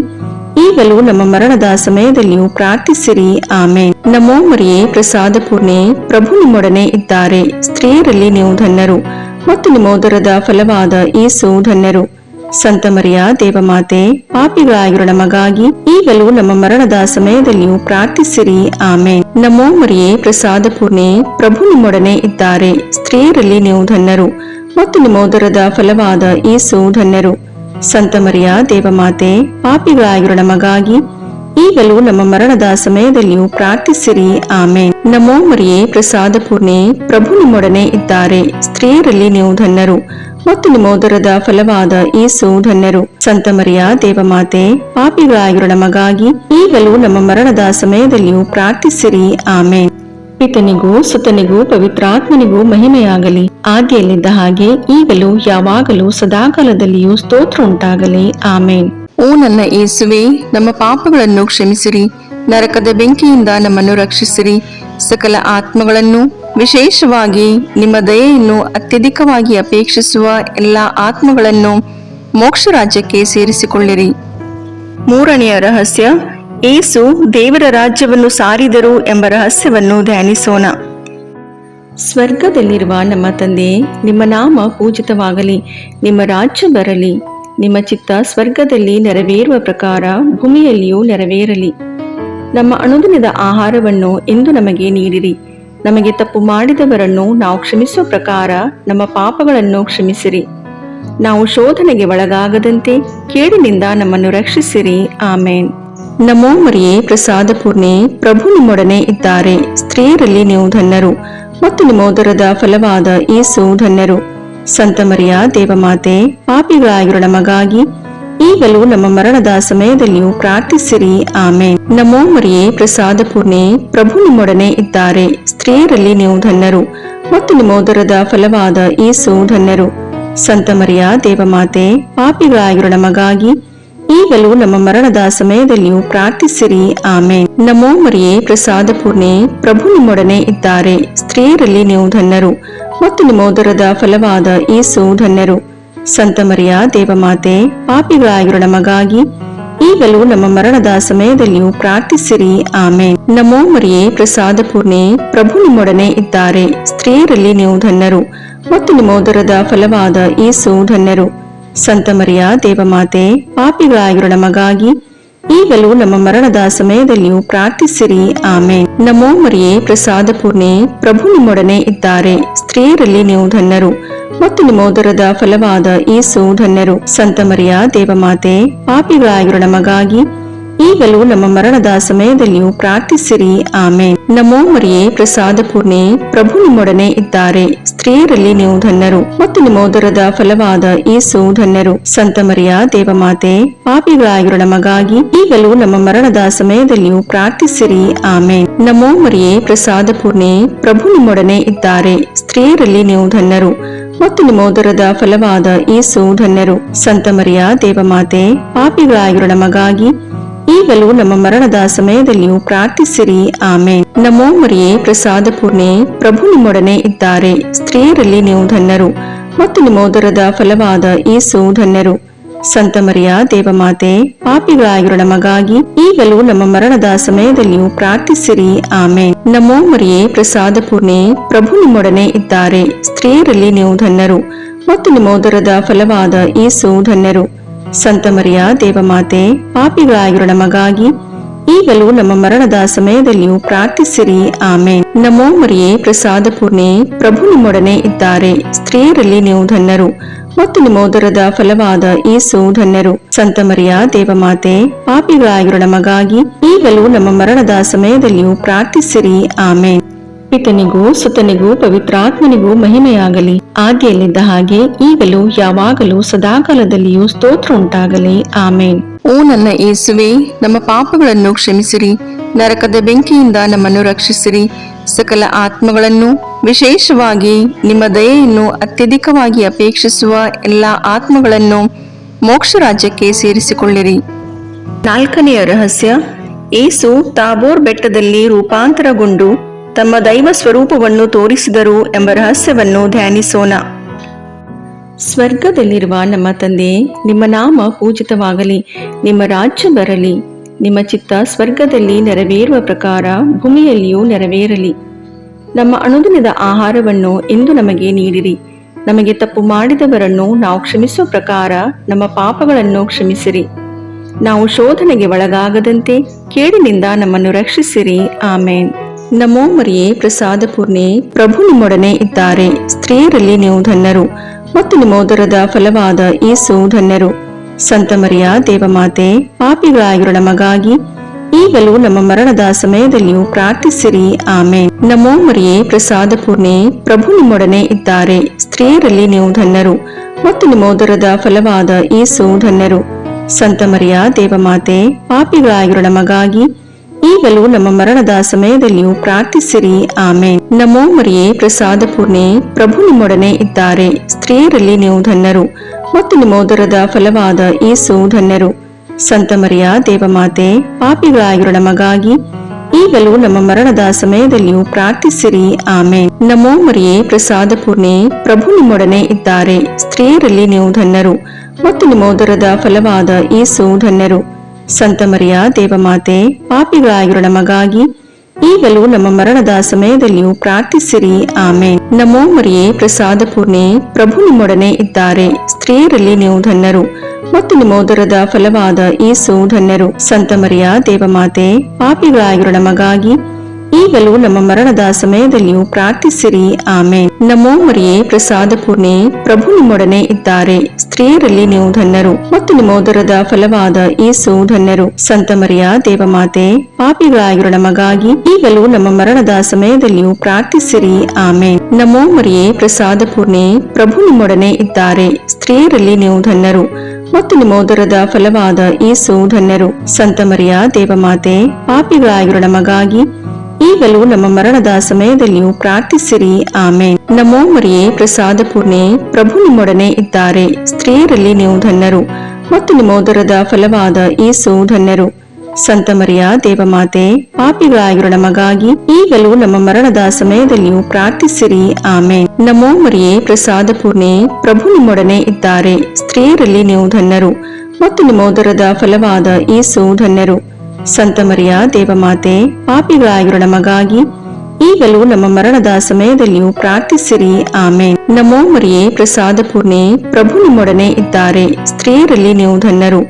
ಈಗಲೂ ನಮ್ಮ ಮರಣದ ಸಮಯದಲ್ಲಿಯೂ ಪ್ರಾರ್ಥಿಸಿರಿ. ಆಮೇನ್. ನಮೋ ಮರಿಯೇ, ಪ್ರಸಾದ ಪೂರ್ಣೆ, ಪ್ರಭು ನಿಮ್ಮೊಡನೆ ಇದ್ದಾರೆ. ಸ್ತ್ರೀಯರಲ್ಲಿ ನೀವು ಧನ್ಯರು ಮತ್ತು ನಿಮ್ಮ ಉದರದ ಫಲವಾದ ಯೇಸು ಧನ್ಯರು. ಸಂತ ಮರಿಯ ದೇವಮಾತೆ, ಪಾಪಿಗಳಾಗಿರೋ ನಮಗಾಗಿ ಈಗಲೂ ನಮ್ಮ ಮರಣದ ಸಮಯದಲ್ಲಿಯೂ ಪ್ರಾರ್ಥಿಸಿರಿ. ಆಮೇನ್. ನಮೋ ಮರಿಯೇ, ಪ್ರಸಾದ ಪೂರ್ಣೆ, ಪ್ರಭು ನಿಮ್ಮೊಡನೆ ಇದ್ದಾರೆ. ಸ್ತ್ರೀಯರಲ್ಲಿ ನೀವು ಧನ್ಯರು ಮತ್ತು ನಿಮ್ಮ ಉದರದ ಫಲವಾದ ಯೇಸು ಧನ್ಯರು. ಸಂತ ಮರಿಯ ದೇವಮಾತೆ, ಪಾಪಿಗಳಾಗಿರೋ ನಮಗಾಗಿ ಈಗಲೂ ನಮ್ಮ ಮರಣದ ಸಮಯದಲ್ಲಿಯೂ ಪ್ರಾರ್ಥಿಸಿರಿ. ಆಮೇನ್. ನಮೋ ಮರಿಯೇ, ಪ್ರಸಾದ ಪೂರ್ಣೆ, ಪ್ರಭು ನಿಮ್ಮೊಡನೆ ಇದ್ದಾರೆ. ಸ್ತ್ರೀಯರಲ್ಲಿ ನೀವು ಧನ್ಯರು ಮತ್ತು ನಿಮ್ಮ ಉದರದ ಫಲವಾದ ಯೇಸು ಧನ್ಯರು. ಸಂತ ಮರಿಯ ದೇವಮಾತೆ, ಪಾಪಿಗಳಾಗಿರೋ ನಮಗಾಗಿ ಈಗಲೂ ನಮ್ಮ ಮರಣದ ಸಮಯದಲ್ಲಿಯೂ ಪ್ರಾರ್ಥಿಸಿರಿ. ಆಮೇನ್. ಪಿತನಿಗೂ ಸುತನಿಗೂ ಪವಿತ್ರಾತ್ಮನಿಗೂ ಮಹಿಮೆಯಾಗಲಿ, ಆದಿಯಲ್ಲಿದ್ದ ಹಾಗೆ ಈಗಲೂ ಯಾವಾಗಲೂ ಸದಾಕಾಲದಲ್ಲಿಯೂ ಸ್ತೋತ್ರ ಉಂಟಾಗಲಿ. ಆಮೇನ್. ಓ ನನ್ನ ಯೇಸುವೆ, ನಮ್ಮ ಪಾಪಗಳನ್ನು ಕ್ಷಮಿಸಿರಿ, ನರಕದ ಬೆಂಕಿಯಿಂದ ನಮ್ಮನ್ನು ರಕ್ಷಿಸಿರಿ, ಸಕಲ ಆತ್ಮಗಳನ್ನು, ವಿಶೇಷವಾಗಿ ನಿಮ್ಮ ದಯೆಯನ್ನು ಅತ್ಯಧಿಕವಾಗಿ ಅಪೇಕ್ಷಿಸುವ ಎಲ್ಲ ಆತ್ಮಗಳನ್ನು ಮೋಕ್ಷ ರಾಜ್ಯಕ್ಕೆ ಸೇರಿಸಿಕೊಳ್ಳಿರಿ. ಮೂರನೆಯ ರಹಸ್ಯ, ಯೇಸು ದೇವರ ರಾಜ್ಯವನ್ನು ಸಾರಿದರು ಎಂಬ ರಹಸ್ಯವನ್ನು ಧ್ಯಾನಿಸೋಣ. ಸ್ವರ್ಗದಲ್ಲಿರುವ ನಮ್ಮ ತಂದೆ, ನಿಮ್ಮ ನಾಮ ಪೂಜಿತವಾಗಲಿ, ನಿಮ್ಮ ರಾಜ್ಯ ಬರಲಿ, ನಿಮ್ಮ ಚಿತ್ತ ಸ್ವರ್ಗದಲ್ಲಿ ನೆರವೇರುವ ಪ್ರಕಾರ ಭೂಮಿಯಲ್ಲಿಯೂ ನೆರವೇರಲಿ. ನಮ್ಮ ಅನುದಿನದ ಆಹಾರವನ್ನು ಇಂದು ನಮಗೆ ನೀಡಿರಿ. ನಮಗೆ ತಪ್ಪು ಮಾಡಿದವರನ್ನು ನಾವು ಕ್ಷಮಿಸುವ ಪ್ರಕಾರ ನಮ್ಮ ಪಾಪಗಳನ್ನು ಕ್ಷಮಿಸಿರಿ. ನಾವು ಶೋಧನೆಗೆ ಒಳಗಾಗದಂತೆ ಕೇಡಿನಿಂದ ನಮ್ಮನ್ನು ರಕ್ಷಿಸಿರಿ. ಆಮೇನ್. ನಮೋ ಮರಿಯೇ, ಪ್ರಸಾದ ಪೂರ್ಣೆ, ಪ್ರಭು ನಿಮ್ಮೊಡನೆ ಇದ್ದಾರೆ. ಸ್ತ್ರೀಯರಲ್ಲಿ ನೀವು ಧನ್ಯರು ಮತ್ತು ನಿಮ್ಮ ಉದರದ ಫಲವಾದ ಯೇಸು ಧನ್ಯರು. ಸಂತ ಮರಿಯ ದೇವಮಾತೆ, ಪಾಪಿಗಳಾಗಿರೋ ನಮಗಾಗಿ ಈಗಲೂ ನಮ್ಮ ಮರಣದ ಸಮಯದಲ್ಲಿಯೂ ಪ್ರಾರ್ಥಿಸಿರಿ. ಆಮೇನ್. ನಮೋ ಮರಿಯೇ, ಪ್ರಸಾದ ಪೂರ್ಣೆ, ಪ್ರಭು ನಿಮ್ಮೊಡನೆ ಇದ್ದಾರೆ. ಸ್ತ್ರೀಯರಲ್ಲಿ ನೀವು ಧನ್ಯರು ಮತ್ತು ನಿಮ್ಮ ಉದರದ ಫಲವಾದ ಯೇಸು ಧನ್ಯರು. ಸಂತ ಮರಿಯ ದೇವಮಾತೆ, ಪಾಪಿಗಳಾಗಿರೋ ನಮಗಾಗಿ ಈಗಲೂ ನಮ್ಮ ಮರಣದ ಸಮಯದಲ್ಲಿಯೂ ಪ್ರಾರ್ಥಿಸಿರಿ. ಆಮೇನ್. ನಮೋ ಮರಿಯೇ, ಪ್ರಸಾದ ಪೂರ್ಣೆ, ಪ್ರಭು ನಿಮ್ಮೊಡನೆ ಇದ್ದಾರೆ. ಸ್ತ್ರೀಯರಲ್ಲಿ ನೀವು ಧನ್ಯರು ಮತ್ತು ನಿಮ್ಮ ಉದರದ ಫಲವಾದ ಯೇಸು ಧನ್ಯರು. ಸಂತ ಮರಿಯ ದೇವಮಾತೆ, ಪಾಪಿಗಳಾಗಿರೋ ನಮಗಾಗಿ ಈಗಲೂ ನಮ್ಮ ಮರಣದ ಸಮಯದಲ್ಲಿಯೂ ಪ್ರಾರ್ಥಿಸಿರಿ. ಆಮೇನ್. ನಮೋ ಮರಿಯೇ, ಪ್ರಸಾದ ಪೂರ್ಣೆ, ಪ್ರಭು ನಿಮ್ಮೊಡನೆ ಇದ್ದಾರೆ. ಸ್ತ್ರೀಯರಲ್ಲಿ ನೀವು ಧನ್ಯರು ಮತ್ತು ನಿಮ್ಮ ಉದರದ ಫಲವಾದ ಯೇಸು ಧನ್ಯರು. ಸಂತ ಮರಿಯ ದೇವಮಾತೆ, ಪಾಪಿಗಳಾಗಿರೋ ನಮಗಾಗಿ ಈಗಲೂ ನಮ್ಮ ಮರಣದ ಸಮಯದಲ್ಲಿಯೂ ಪ್ರಾರ್ಥಿಸಿರಿ. ಆಮೇನ್. ನಮೋ ಮರಿಯೇ, ಪ್ರಸಾದ ಪೂರ್ಣೆ, ಪ್ರಭು ನಿಮ್ಮೊಡನೆ ಇದ್ದಾರೆ. ಸ್ತ್ರೀಯರಲ್ಲಿ ನೀವು ಧನ್ಯರು ಮತ್ತು ನಿಮ್ಮ ಉದರದ ಫಲವಾದ ಯೇಸು ಧನ್ಯರು. ಸಂತ ಮರಿಯ ದೇವಮಾತೆ, ಪಾಪಿಗಳಾಗಿರೋ ನಮಗಾಗಿ ಈಗಲೂ ನಮ್ಮ ಮರಣದ ಸಮಯದಲ್ಲಿಯೂ ಪ್ರಾರ್ಥಿಸಿರಿ. ಆಮೇನ್. ನಮೋ ಮರಿಯೇ, ಪ್ರಸಾದ ಪೂರ್ಣೆ, ಪ್ರಭು ನಿಮ್ಮೊಡನೆ ಇದ್ದಾರೆ. ಸ್ತ್ರೀಯರಲ್ಲಿ ನೀವು ಧನ್ಯರು ಮತ್ತು ನಿಮ್ಮ ಉದರದ ಫಲವಾದ ಯೇಸು ಧನ್ಯರು. ಸಂತ ಮರಿಯ ದೇವಮಾತೆ, ಪಾಪಿಗಳಾಗಿರೋ ನಮಗಾಗಿ ಈಗಲೂ ನಮ್ಮ ಮರಣದ ಸಮಯದಲ್ಲಿಯೂ ಪ್ರಾರ್ಥಿಸಿರಿ. ಆಮೇನ್. ನಮೋ ಮರಿಯೇ, ಪ್ರಸಾದ ಪೂರ್ಣೆ, ಪ್ರಭು ನಿಮ್ಮೊಡನೆ ಇದ್ದಾರೆ. ಸ್ತ್ರೀಯರಲ್ಲಿ ನೀವು ಧನ್ಯರು ಮತ್ತು ನಿಮ್ಮ ಉದರದ ಫಲವಾದ ಯೇಸು ಧನ್ಯರು. ಸಂತ ಮರಿಯ ದೇವಮಾತೆ, ಪಾಪಿಗಳಾಗಿರೋ ನಮಗಾಗಿ ಈಗಲೂ ನಮ್ಮ ಮರಣದ ಸಮಯದಲ್ಲಿಯೂ ಪ್ರಾರ್ಥಿಸಿರಿ. ಆಮೇನ್. ನಮೋ ಮರಿಯೇ, ಪ್ರಸಾದ ಪೂರ್ಣೆ, ಪ್ರಭು ನಿಮ್ಮೊಡನೆ ಇದ್ದಾರೆ. ಸ್ತ್ರೀಯರಲ್ಲಿ ನೀವು ಧನ್ಯರು ಮತ್ತು ನಿಮ್ಮ ಉದರದ ಫಲವಾದ ಯೇಸು ಧನ್ಯರು. ಸಂತ ಮರಿಯ ದೇವಮಾತೆ, ಪಾಪಿಗಳಾಗಿರೋ ನಮಗಾಗಿ ಈಗಲೂ ನಮ್ಮ ಮರಣದ ಸಮಯದಲ್ಲಿಯೂ ಪ್ರಾರ್ಥಿಸಿರಿ. ಆಮೇನ್. ನಮೋ ಮರಿಯೇ, ಪ್ರಸಾದ ಪೂರ್ಣೆ, ಪ್ರಭು ನಿಮ್ಮೊಡನೆ ಇದ್ದಾರೆ. ಸ್ತ್ರೀಯರಲ್ಲಿ ನೀವು ಧನ್ಯರು ಮತ್ತು ನಿಮ್ಮ ಉದರದ ಫಲವಾದ ಯೇಸು ಧನ್ಯರು. ಸಂತ ಮರಿಯ ದೇವಮಾತೆ, ಪಾಪಿಗಳಾಗಿರೋ ನಮಗಾಗಿ ಈಗಲೂ ನಮ್ಮ ಮರಣದ ಸಮಯದಲ್ಲಿಯೂ ಪ್ರಾರ್ಥಿಸಿರಿ. ಆಮೇನ್. ನಮೋ ಮರಿಯೇ, ಪ್ರಸಾದ ಪೂರ್ಣೆ, ಪ್ರಭು ನಿಮ್ಮೊಡನೆ ಇದ್ದಾರೆ. ಸ್ತ್ರೀಯರಲ್ಲಿ ನೀವು ಧನ್ಯರು ಮತ್ತು ನಿಮ್ಮ ಉದರದ ಫಲವಾದ ಯೇಸು ಧನ್ಯರು. ಸಂತ ಮರಿಯ ದೇವಮಾತೆ, ಪಾಪಿಗಳಾಗಿರೋ ನಮಗಾಗಿ ಈಗಲೂ ನಮ್ಮ ಮರಣದ ಸಮಯದಲ್ಲಿಯೂ ಪ್ರಾರ್ಥಿಸಿರಿ. ಆಮೇನ್. ಪಿತನಿಗೂ ಸುತನಿಗೂ ಪವಿತ್ರಾತ್ಮನಿಗೂ ಮಹಿಮೆಯಾಗಲಿ, ಆದಿಯಲ್ಲಿದ್ದ ಹಾಗೆ ಈಗಲೂ ಯಾವಾಗಲೂ ಸದಾಕಾಲದಲ್ಲಿಯೂ ಸ್ತೋತ್ರ ಉಂಟಾಗಲಿ. ಆಮೇನ್. ಓ ನನ್ನ ಯೇಸುವೆ, ನಮ್ಮ ಪಾಪಗಳನ್ನು ಕ್ಷಮಿಸಿರಿ, ನರಕದ ಬೆಂಕಿಯಿಂದ ನಮ್ಮನ್ನು ರಕ್ಷಿಸಿರಿ, ಸಕಲ ಆತ್ಮಗಳನ್ನು, ವಿಶೇಷವಾಗಿ ನಿಮ್ಮ ದಯೆಯನ್ನು ಅತ್ಯಧಿಕವಾಗಿ ಅಪೇಕ್ಷಿಸುವ ಎಲ್ಲ ಆತ್ಮಗಳನ್ನು ಮೋಕ್ಷ ರಾಜ್ಯಕ್ಕೆ ಸೇರಿಸಿಕೊಳ್ಳಿರಿ. ನಾಲ್ಕನೆಯ ರಹಸ್ಯ, ಯೇಸು ತಾಬೋರ್ ಬೆಟ್ಟದಲ್ಲಿ ರೂಪಾಂತರಗೊಂಡು ತಮ್ಮ ದೈವ ಸ್ವರೂಪವನ್ನು ತೋರಿಸಿದರು ಎಂಬ ರಹಸ್ಯವನ್ನು ಧ್ಯಾನಿಸೋಣ. ಸ್ವರ್ಗದಲ್ಲಿರುವ ನಮ್ಮ ತಂದೆ, ನಿಮ್ಮ ನಾಮ ಪೂಜಿತವಾಗಲಿ, ನಿಮ್ಮ ರಾಜ್ಯ ಬರಲಿ, ನಿಮ್ಮ ಚಿತ್ತ ಸ್ವರ್ಗದಲ್ಲಿ ನೆರವೇರುವ ಪ್ರಕಾರ ಭೂಮಿಯಲ್ಲಿಯೂ ನೆರವೇರಲಿ. ನಮ್ಮ ಅನುದಿನದ ಆಹಾರವನ್ನು ಇಂದು ನಮಗೆ ನೀಡಿರಿ. ನಮಗೆ ತಪ್ಪು ಮಾಡಿದವರನ್ನು ನಾವು ಕ್ಷಮಿಸುವ ಪ್ರಕಾರ ನಮ್ಮ ಪಾಪಗಳನ್ನು ಕ್ಷಮಿಸಿರಿ. ನಾವು ಶೋಧನೆಗೆ ಒಳಗಾಗದಂತೆ ಕೇಡಿನಿಂದ ನಮ್ಮನ್ನು ರಕ್ಷಿಸಿರಿ. ಆಮೇನ್. ನಮೋ ಮರಿಯೇ, ಪ್ರಸಾದ ಪೂರ್ಣೆ, ಪ್ರಭು ನಿಮ್ಮೊಡನೆ ಇದ್ದಾರೆ. ಸ್ತ್ರೀಯರಲ್ಲಿ ನೀವು ಧನ್ಯರು ಮತ್ತು ನಿಮ್ಮ ಉದರದ ಫಲವಾದ ಯೇಸು ಧನ್ಯರು. ಸಂತ ಮರಿಯ ದೇವಮಾತೆ, ಪಾಪಿಗಳಾಗಿರೋ ನಮಗಾಗಿ ಈಗಲೂ ನಮ್ಮ ಮರಣದ ಸಮಯದಲ್ಲಿಯೂ ಪ್ರಾರ್ಥಿಸಿರಿ. ಆಮೇನ್. ನಮೋ ಮರಿಯೇ, ಪ್ರಸಾದ ಪೂರ್ಣೆ, ಪ್ರಭು ನಿಮ್ಮೊಡನೆ ಇದ್ದಾರೆ. ಸ್ತ್ರೀಯರಲ್ಲಿ ನೀವು ಧನ್ಯರು ಮತ್ತು ನಿಮ್ಮ ಉದರದ ಫಲವಾದ ಯೇಸು ಧನ್ಯರು. ಸಂತ ಮರಿಯ ದೇವಮಾತೆ, ಪಾಪಿಗಳಾಗಿರೋ ನಮಗಾಗಿ ಈಗಲೂ ನಮ್ಮ ಮರಣದ ಸಮಯದಲ್ಲಿಯೂ ಪ್ರಾರ್ಥಿಸಿರಿ. ಆಮೇನ್. ನಮೋ ಮರಿಯೇ, ಪ್ರಸಾದ ಪೂರ್ಣೆ, ಪ್ರಭು ನಿಮ್ಮೊಡನೆ ಇದ್ದಾರೆ. ಸ್ತ್ರೀಯರಲ್ಲಿ ನೀವು ಧನ್ಯರು ಮತ್ತು ನಿಮ್ಮ ಉದರದ ಫಲವಾದ ಯೇಸು ಧನ್ಯರು. ಸಂತ ಮರಿಯ ದೇವಮಾತೆ, ಪಾಪಿಗಳಾಗಿರೋ ನಮಗಾಗಿ ಈಗಲೂ ನಮ್ಮ ಮರಣದ ಸಮಯದಲ್ಲಿಯೂ ಪ್ರಾರ್ಥಿಸಿರಿ. ಆಮೇನ್. ನಮೋ ಮರಿಯೇ, ಪ್ರಸಾದ ಪೂರ್ಣೆ, ಪ್ರಭು ನಿಮ್ಮೊಡನೆ ಇದ್ದಾರೆ. ಸ್ತ್ರೀಯರಲ್ಲಿ ನೀವು ಧನ್ಯರು ಮತ್ತು ನಿಮ್ಮ ಉದರದ ಫಲವಾದ ಯೇಸು ಧನ್ಯರು. ಸಂತ ಮರಿಯ ದೇವಮಾತೆ, ಪಾಪಿಗಳಾಗಿರೋ ನಮಗಾಗಿ ಈಗಲೂ ನಮ್ಮ ಮರಣದ ಸಮಯದಲ್ಲಿಯೂ ಪ್ರಾರ್ಥಿಸಿರಿ. ಆಮೇನ್. ನಮೋ ಮರಿಯೇ, ಪ್ರಸಾದ ಪೂರ್ಣೆ, ಪ್ರಭು ನಿಮ್ಮೊಡನೆ ಇದ್ದಾರೆ. ಸ್ತ್ರೀಯರಲ್ಲಿ ನೀವು ಧನ್ಯರು ಮತ್ತು ನಿಮ್ಮ ಉದರದ ಫಲವಾದ ಯೇಸು ಧನ್ಯರು. ಸಂತ ಮರಿಯ ದೇವಮಾತೆ, ಪಾಪಿಗಳಾಗಿರೋ ನಮಗಾಗಿ ಈಗಲೂ ನಮ್ಮ ಮರಣದ ಸಮಯದಲ್ಲಿಯೂ ಪ್ರಾರ್ಥಿಸಿರಿ. ಆಮೇನ್. ನಮೋ ಮರಿಯೇ, ಪ್ರಸಾದ ಪೂರ್ಣೆ, ಪ್ರಭು ನಿಮ್ಮೊಡನೆ ಇದ್ದಾರೆ. ಸ್ತ್ರೀಯರಲ್ಲಿ ನೀವು ಧನ್ಯರು ಮತ್ತು ನಿಮ್ಮ ಉದರದ ಫಲವಾದ ಯೇಸು ಧನ್ಯರು. ಸಂತ ಮರಿಯ ದೇವಮಾತೆ, ಪಾಪಿಗಳಾಗಿರೋ ನಮಗಾಗಿ ಈಗಲೂ ನಮ್ಮ ಮರಣದ ಸಮಯದಲ್ಲಿಯೂ ಪ್ರಾರ್ಥಿಸಿರಿ. ಆಮೇನ್. ನಮೋ ಮರಿಯೇ, ಪ್ರಸಾದ ಪೂರ್ಣೆ, ಪ್ರಭು ನಿಮ್ಮೊಡನೆ ಇದ್ದಾರೆ. ಸ್ತ್ರೀಯರಲ್ಲಿ ನೀವು ಧನ್ಯರು ಮತ್ತು ನಿಮ್ಮ ಉದರದ ಫಲವಾದ ಯೇಸು ಧನ್ಯರು. ಸಂತ ಮರಿಯ ದೇವಮಾತೆ, ಪಾಪಿಗಳಾಗಿರೋ ನಮಗಾಗಿ ಈಗಲೂ ನಮ್ಮ ಮರಣದ ಸಮಯದಲ್ಲಿಯೂ ಪ್ರಾರ್ಥಿಸಿರಿ. ಆಮೇನ್. ನಮೋ ಮರಿಯೇ, ಪ್ರಸಾದ ಪೂರ್ಣೆ, ಪ್ರಭು ನಿಮ್ಮೊಡನೆ ಇದ್ದಾರೆ. ಸ್ತ್ರೀಯರಲ್ಲಿ ನೀವು ಧನ್ಯರು ಮತ್ತು ನಿಮ್ಮ ಉದರದ ಫಲವಾದ ಯೇಸು ಧನ್ಯರು. ಸಂತ ಮರಿಯ ದೇವಮಾತೆ, ಪಾಪಿಗಳಾಗಿರೋ ನಮಗಾಗಿ ಈಗಲೂ ನಮ್ಮ ಮರಣದ ಸಮಯದಲ್ಲಿಯೂ ಪ್ರಾರ್ಥಿಸಿರಿ. ಆಮೇನ್. ನಮೋ ಮರಿಯೇ, ಪ್ರಸಾದ ಪೂರ್ಣೆ, ಪ್ರಭು ನಿಮ್ಮೊಡನೆ ಇದ್ದಾರೆ. ಸ್ತ್ರೀಯರಲ್ಲಿ ನೀವು ಧನ್ಯರು ಮತ್ತು ನಿಮ್ಮ ಉದರದ ಫಲವಾದ ಯೇಸು ಧನ್ಯರು. ಸಂತ ಮರಿಯ ದೇವಮಾತೆ, ಪಾಪಿಗಳಾಗಿರೋ ನಮಗಾಗಿ ಈಗಲೂ ನಮ್ಮ ಮರಣದ ಸಮಯದಲ್ಲಿಯೂ ಪ್ರಾರ್ಥಿಸಿರಿ. ಆಮೇನ್. ನಮೋ ಮರಿಯೇ, ಪ್ರಸಾದ ಪೂರ್ಣೆ, ಪ್ರಭು ನಿಮ್ಮೊಡನೆ ಇದ್ದಾರೆ. ಸ್ತ್ರೀಯರಲ್ಲಿ ನೀವು ಧನ್ಯರು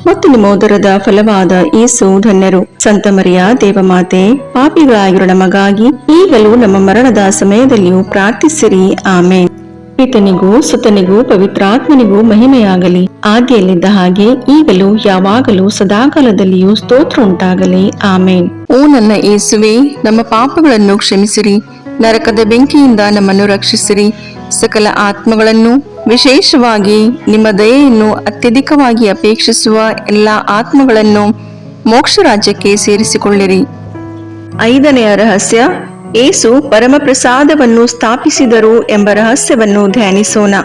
ಮತ್ತು ನಿಮ್ಮ ಉದರದ ಫಲವಾದ ಯೇಸು ಧನ್ಯರು. ಸಂತ ಮರಿಯ ದೇವಮಾತೆ, ಪಾಪಿಗಳಾಗಿರೋ ನಮಗಾಗಿ ಈಗಲೂ ನಮ್ಮ ಮರಣದ ಸಮಯದಲ್ಲಿಯೂ ಪ್ರಾರ್ಥಿಸಿರಿ. ಆಮೇನ್. ಪಿತನಿಗೂ ಸುತನಿಗೂ ಪವಿತ್ರಾತ್ಮನಿಗೂ ಮಹಿಮೆಯಾಗಲಿ, ಆದಿಯಲ್ಲಿದ್ದ ಹಾಗೆ ಈಗಲೂ ಯಾವಾಗಲೂ ಸದಾಕಾಲದಲ್ಲಿಯೂ ಸ್ತೋತ್ರ ಉಂಟಾಗಲಿ. ಆಮೇನ್. ಓ ನನ್ನ ಯೇಸುವೆ, ನಮ್ಮ ಪಾಪಗಳನ್ನು ಕ್ಷಮಿಸಿರಿ, ನರಕದ ಬೆಂಕಿಯಿಂದ ನಮ್ಮನ್ನು ರಕ್ಷಿಸಿರಿ, ಸಕಲ ಆತ್ಮಗಳನ್ನು, ವಿಶೇಷವಾಗಿ ನಿಮ್ಮ ದಯೆಯನ್ನು ಅತ್ಯಧಿಕವಾಗಿ ಅಪೇಕ್ಷಿಸುವ ಎಲ್ಲ ಆತ್ಮಗಳನ್ನು ಮೋಕ್ಷ ರಾಜ್ಯಕ್ಕೆ ಸೇರಿಸಿಕೊಳ್ಳಿರಿ. 5ನೆಯ ರಹಸ್ಯ, ಯೇಸು ಪರಮಪ್ರಸಾದವನ್ನು ಸ್ಥಾಪಿಸಿದರು ಎಂಬ ರಹಸ್ಯವನ್ನು ಧ್ಯಾನಿಸೋಣ.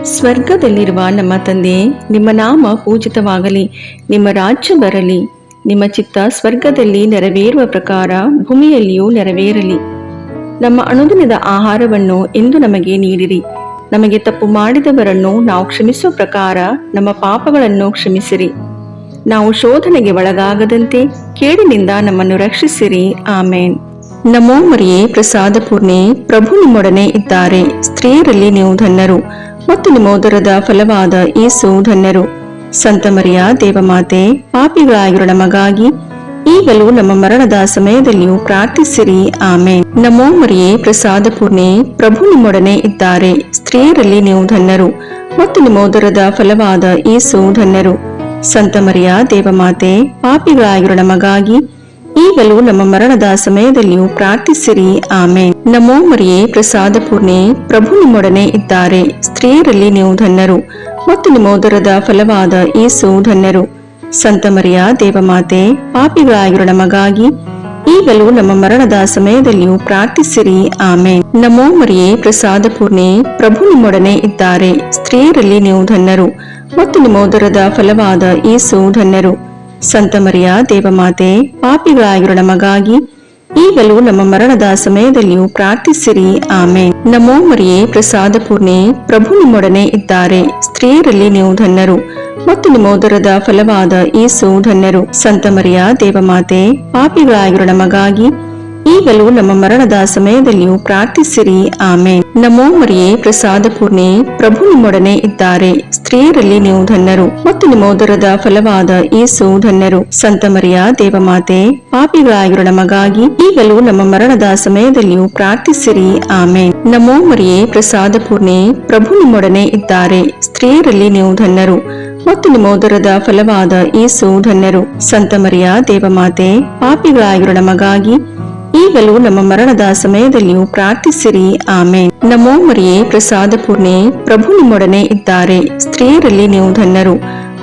ಸ್ವರ್ಗದಲ್ಲಿರುವ ನಮ್ಮ ತಂದೆ, ನಿಮ್ಮ ನಾಮ ಪೂಜಿತವಾಗಲಿ, ನಿಮ್ಮ ರಾಜ್ಯ ಬರಲಿ, ನಿಮ್ಮ ಚಿತ್ತ ಸ್ವರ್ಗದಲ್ಲಿ ನೆರವೇರುವ ಪ್ರಕಾರ ಭೂಮಿಯಲ್ಲಿಯೂ ನೆರವೇರಲಿ. ನಮ್ಮ ಅನುದಿನದ ಆಹಾರವನ್ನು ಇಂದು ನಮಗೆ ನೀಡಿರಿ. ನಮಗೆ ತಪ್ಪು ಮಾಡಿದವರನ್ನು ನಾವು ಕ್ಷಮಿಸುವ ಪ್ರಕಾರ ನಮ್ಮ ಪಾಪಗಳನ್ನು ಕ್ಷಮಿಸಿರಿ. ನಾವು ಶೋಧನೆಗೆ ಒಳಗಾಗದಂತೆ ಕೇಡಿನಿಂದ ನಮ್ಮನ್ನು ರಕ್ಷಿಸಿರಿ. ಆಮೇನ್. ನಮೋ ಮರಿಯೇ, ಪ್ರಸಾದ ಪೂರ್ಣೆ, ಪ್ರಭು ನಿಮ್ಮೊಡನೆ ಇದ್ದಾರೆ. ಸ್ತ್ರೀಯರಲ್ಲಿ ನೀವು ಧನ್ಯರು ಮತ್ತು ನಿಮ್ಮ ಉದರದ ಫಲವಾದ ಯೇಸು ಧನ್ಯರು. ಸಂತ ಮರಿಯ ದೇವಮಾತೆ, ಪಾಪಿಗಳಾಗಿರೋ ನಮಗಾಗಿ ಈಗಲೂ ನಮ್ಮ ಮರಣದ ಸಮಯದಲ್ಲಿಯೂ ಪ್ರಾರ್ಥಿಸಿರಿ. ಆಮೇನ್. ನಮೋ ಮರಿಯೇ, ಪ್ರಸಾದ ಪೂರ್ಣೆ, ಪ್ರಭು ನಿಮ್ಮೊಡನೆ ಇದ್ದಾರೆ. ಸ್ತ್ರೀಯರಲ್ಲಿ ನೀವು ಧನ್ಯರು ಮತ್ತು ನಿಮ್ಮ ಉದರದ ಫಲವಾದ ಯೇಸು ಧನ್ಯರು. ಸಂತ ಮರಿಯ ದೇವಮಾತೆ, ಪಾಪಿಗಳಾಗಿರೋ ನಮಗಾಗಿ ಈಗಲೂ ನಮ್ಮ ಮರಣದ ಸಮಯದಲ್ಲಿಯೂ ಪ್ರಾರ್ಥಿಸಿರಿ. ಆಮೇನ್. ನಮೋ ಮರಿಯೇ, ಪ್ರಸಾದ ಪೂರ್ಣೆ, ಪ್ರಭು ನಿಮ್ಮೊಡನೆ ಇದ್ದಾರೆ. ಸ್ತ್ರೀಯರಲ್ಲಿ ನೀವು ಧನ್ಯರು ಮತ್ತು ನಿಮ್ಮ ಉದರದ ಫಲವಾದ ಯೇಸು ಧನ್ಯರು. ಸಂತ ಮರಿಯ ದೇವಮಾತೆ, ಪಾಪಿಗಳಾಗಿರೋ ನಮಗಾಗಿ ಈಗಲೂ ನಮ್ಮ ಮರಣದ ಸಮಯದಲ್ಲಿಯೂ ಪ್ರಾರ್ಥಿಸಿರಿ. ಆಮೇನ್. ನಮೋ ಮರಿಯೇ, ಪ್ರಸಾದ ಪೂರ್ಣೆ, ಪ್ರಭು ನಿಮ್ಮೊಡನೆ ಇದ್ದಾರೆ. ಸ್ತ್ರೀಯರಲ್ಲಿ ನೀವು ಧನ್ಯರು ಮತ್ತು ನಿಮ್ಮ ಉದರದ ಫಲವಾದ ಯೇಸು ಧನ್ಯರು. ಸಂತ ಮರಿಯ ದೇವಮಾತೆ, ಪಾಪಿಗಳಾಗಿರೋ ನಮಗಾಗಿ ಈಗಲೂ ನಮ್ಮ ಮರಣದ ಸಮಯದಲ್ಲಿಯೂ ಪ್ರಾರ್ಥಿಸಿರಿ. ಆಮೇನ್. ನಮೋ ಮರಿಯೇ, ಪ್ರಸಾದ ಪೂರ್ಣೆ, ಪ್ರಭು ನಿಮ್ಮೊಡನೆ ಇದ್ದಾರೆ. ಸ್ತ್ರೀಯರಲ್ಲಿ ನೀವು ಧನ್ಯರು ಮತ್ತು ನಿಮ್ಮ ಉದರದ ಫಲವಾದ ಯೇಸು ಧನ್ಯರು. ಸಂತ ಮರಿಯ ದೇವಮಾತೆ, ಪಾಪಿಗಳಾಗಿರೋ ನಮಗಾಗಿ ಈಗಲೂ ನಮ್ಮ ಮರಣದ ಸಮಯದಲ್ಲಿಯೂ ಪ್ರಾರ್ಥಿಸಿರಿ. ಆಮೇನ್. ನಮೋ ಮರಿಯೇ, ಪ್ರಸಾದ ಪೂರ್ಣೆ, ಪ್ರಭು ನಿಮ್ಮೊಡನೆ ಇದ್ದಾರೆ. ಸ್ತ್ರೀಯರಲ್ಲಿ ನೀವು ಧನ್ಯರು ಮತ್ತು ನಿಮ್ಮ ಉದರದ ಫಲವಾದ ಯೇಸು ಧನ್ಯರು. ಸಂತ ಮರಿಯ ದೇವಮಾತೆ, ಪಾಪಿಗಳಾಗಿರೋ ನಮಗಾಗಿ ಈಗಲೂ ನಮ್ಮ ಮರಣದ ಸಮಯದಲ್ಲಿಯೂ ಪ್ರಾರ್ಥಿಸಿರಿ. ಆಮೇನ್. ನಮೋ ಮರಿಯೇ, ಪ್ರಸಾದ ಪೂರ್ಣೆ, ಪ್ರಭು ನಿಮ್ಮೊಡನೆ ಇದ್ದಾರೆ. ಸ್ತ್ರೀಯರಲ್ಲಿ ನೀವು ಧನ್ಯರು ಮತ್ತು ನಿಮ್ಮ ಉದರದ ಫಲವಾದ ಯೇಸು ಧನ್ಯರು. ಸಂತ ಮರಿಯ ದೇವಮಾತೆ, ಪಾಪಿಗಳಾಗಿರೋ ನಮಗಾಗಿ ಈಗಲೂ ನಮ್ಮ ಮರಣದ ಸಮಯದಲ್ಲಿಯೂ ಪ್ರಾರ್ಥಿಸಿರಿ. ಆಮೇನ್. ನಮೋ ಮರಿಯೇ, ಪ್ರಸಾದ ಪೂರ್ಣೆ, ಪ್ರಭು ನಿಮ್ಮೊಡನೆ ಇದ್ದಾರೆ. ಸ್ತ್ರೀಯರಲ್ಲಿ ನೀವು ಧನ್ಯರು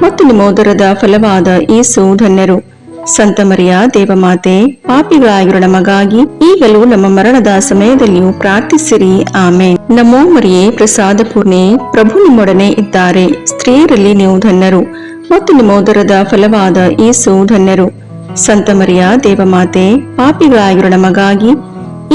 ಮತ್ತು ನಿಮ್ಮ ಉದರದ ಫಲವಾದ ಯೇಸು ಧನ್ಯರು. ಸಂತ ಮರಿಯ ದೇವಮಾತೆ, ಪಾಪಿಗಳಾಗಿರೋ ನಮಗಾಗಿ ಈಗಲೂ ನಮ್ಮ ಮರಣದ ಸಮಯದಲ್ಲಿಯೂ ಪ್ರಾರ್ಥಿಸಿರಿ. ಆಮೇನ್. ನಮೋ ಮರಿಯೇ, ಪ್ರಸಾದ ಪೂರ್ಣೆ, ಪ್ರಭು ನಿಮ್ಮೊಡನೆ ಇದ್ದಾರೆ. ಸ್ತ್ರೀಯರಲ್ಲಿ ನೀವು ಧನ್ಯರು ಮತ್ತು ನಿಮ್ಮ ಉದರದ ಫಲವಾದ ಯೇಸು ಧನ್ಯರು. ಸಂತ ಮರಿಯ ದೇವಮಾತೆ, ಪಾಪಿಗಳಾಗಿರೋ ನಮಗಾಗಿ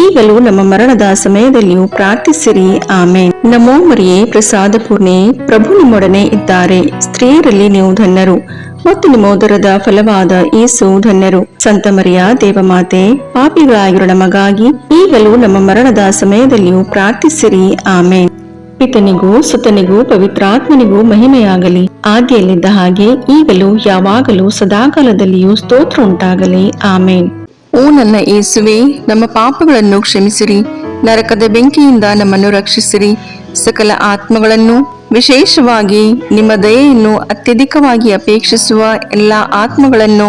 ಈಗಲೂ ನಮ್ಮ ಮರಣದ ಸಮಯದಲ್ಲಿಯೂ ಪ್ರಾರ್ಥಿಸಿರಿ. ಆಮೇನ್. ನಮೋ ಮರಿಯೇ, ಪ್ರಸಾದ ಪೂರ್ಣೆ, ಪ್ರಭು ನಿಮ್ಮೊಡನೆ ಇದ್ದಾರೆ. ಸ್ತ್ರೀಯರಲ್ಲಿ ನೀವು ಧನ್ಯರು ಮತ್ತು ನಿಮ್ಮ ಉದರದ ಫಲವಾದ ಯೇಸು ಧನ್ಯರು. ಸಂತ ಮರಿಯ ದೇವಮಾತೆ, ಪಾಪಿಗಳಾಗಿರೋ ನಮಗಾಗಿ ಈಗಲೂ ನಮ್ಮ ಮರಣದ ಸಮಯದಲ್ಲಿಯೂ ಪ್ರಾರ್ಥಿಸಿರಿ. ಆಮೇನ್. ಪಿತನಿಗೂ ಸುತನಿಗೂ ಪವಿತ್ರಾತ್ಮನಿಗೂ ಮಹಿಮೆಯಾಗಲಿ, ಆದಿಯಲ್ಲಿದ್ದ ಹಾಗೆ ಈಗಲೂ ಯಾವಾಗಲೂ ಸದಾಕಾಲದಲ್ಲಿಯೂ ಸ್ತೋತ್ರ ಉಂಟಾಗಲಿ. ಆಮೇನ್. ಓ ನನ್ನ ಯೇಸುವೆ, ನಮ್ಮ ಪಾಪಗಳನ್ನು ಕ್ಷಮಿಸಿರಿ, ನರಕದ ಬೆಂಕಿಯಿಂದ ನಮ್ಮನ್ನು ರಕ್ಷಿಸಿರಿ, ಸಕಲ ಆತ್ಮಗಳನ್ನು, ವಿಶೇಷವಾಗಿ ನಿಮ್ಮ ದಯೆಯನ್ನು ಅತ್ಯಧಿಕವಾಗಿ ಅಪೇಕ್ಷಿಸುವ ಎಲ್ಲ ಆತ್ಮಗಳನ್ನು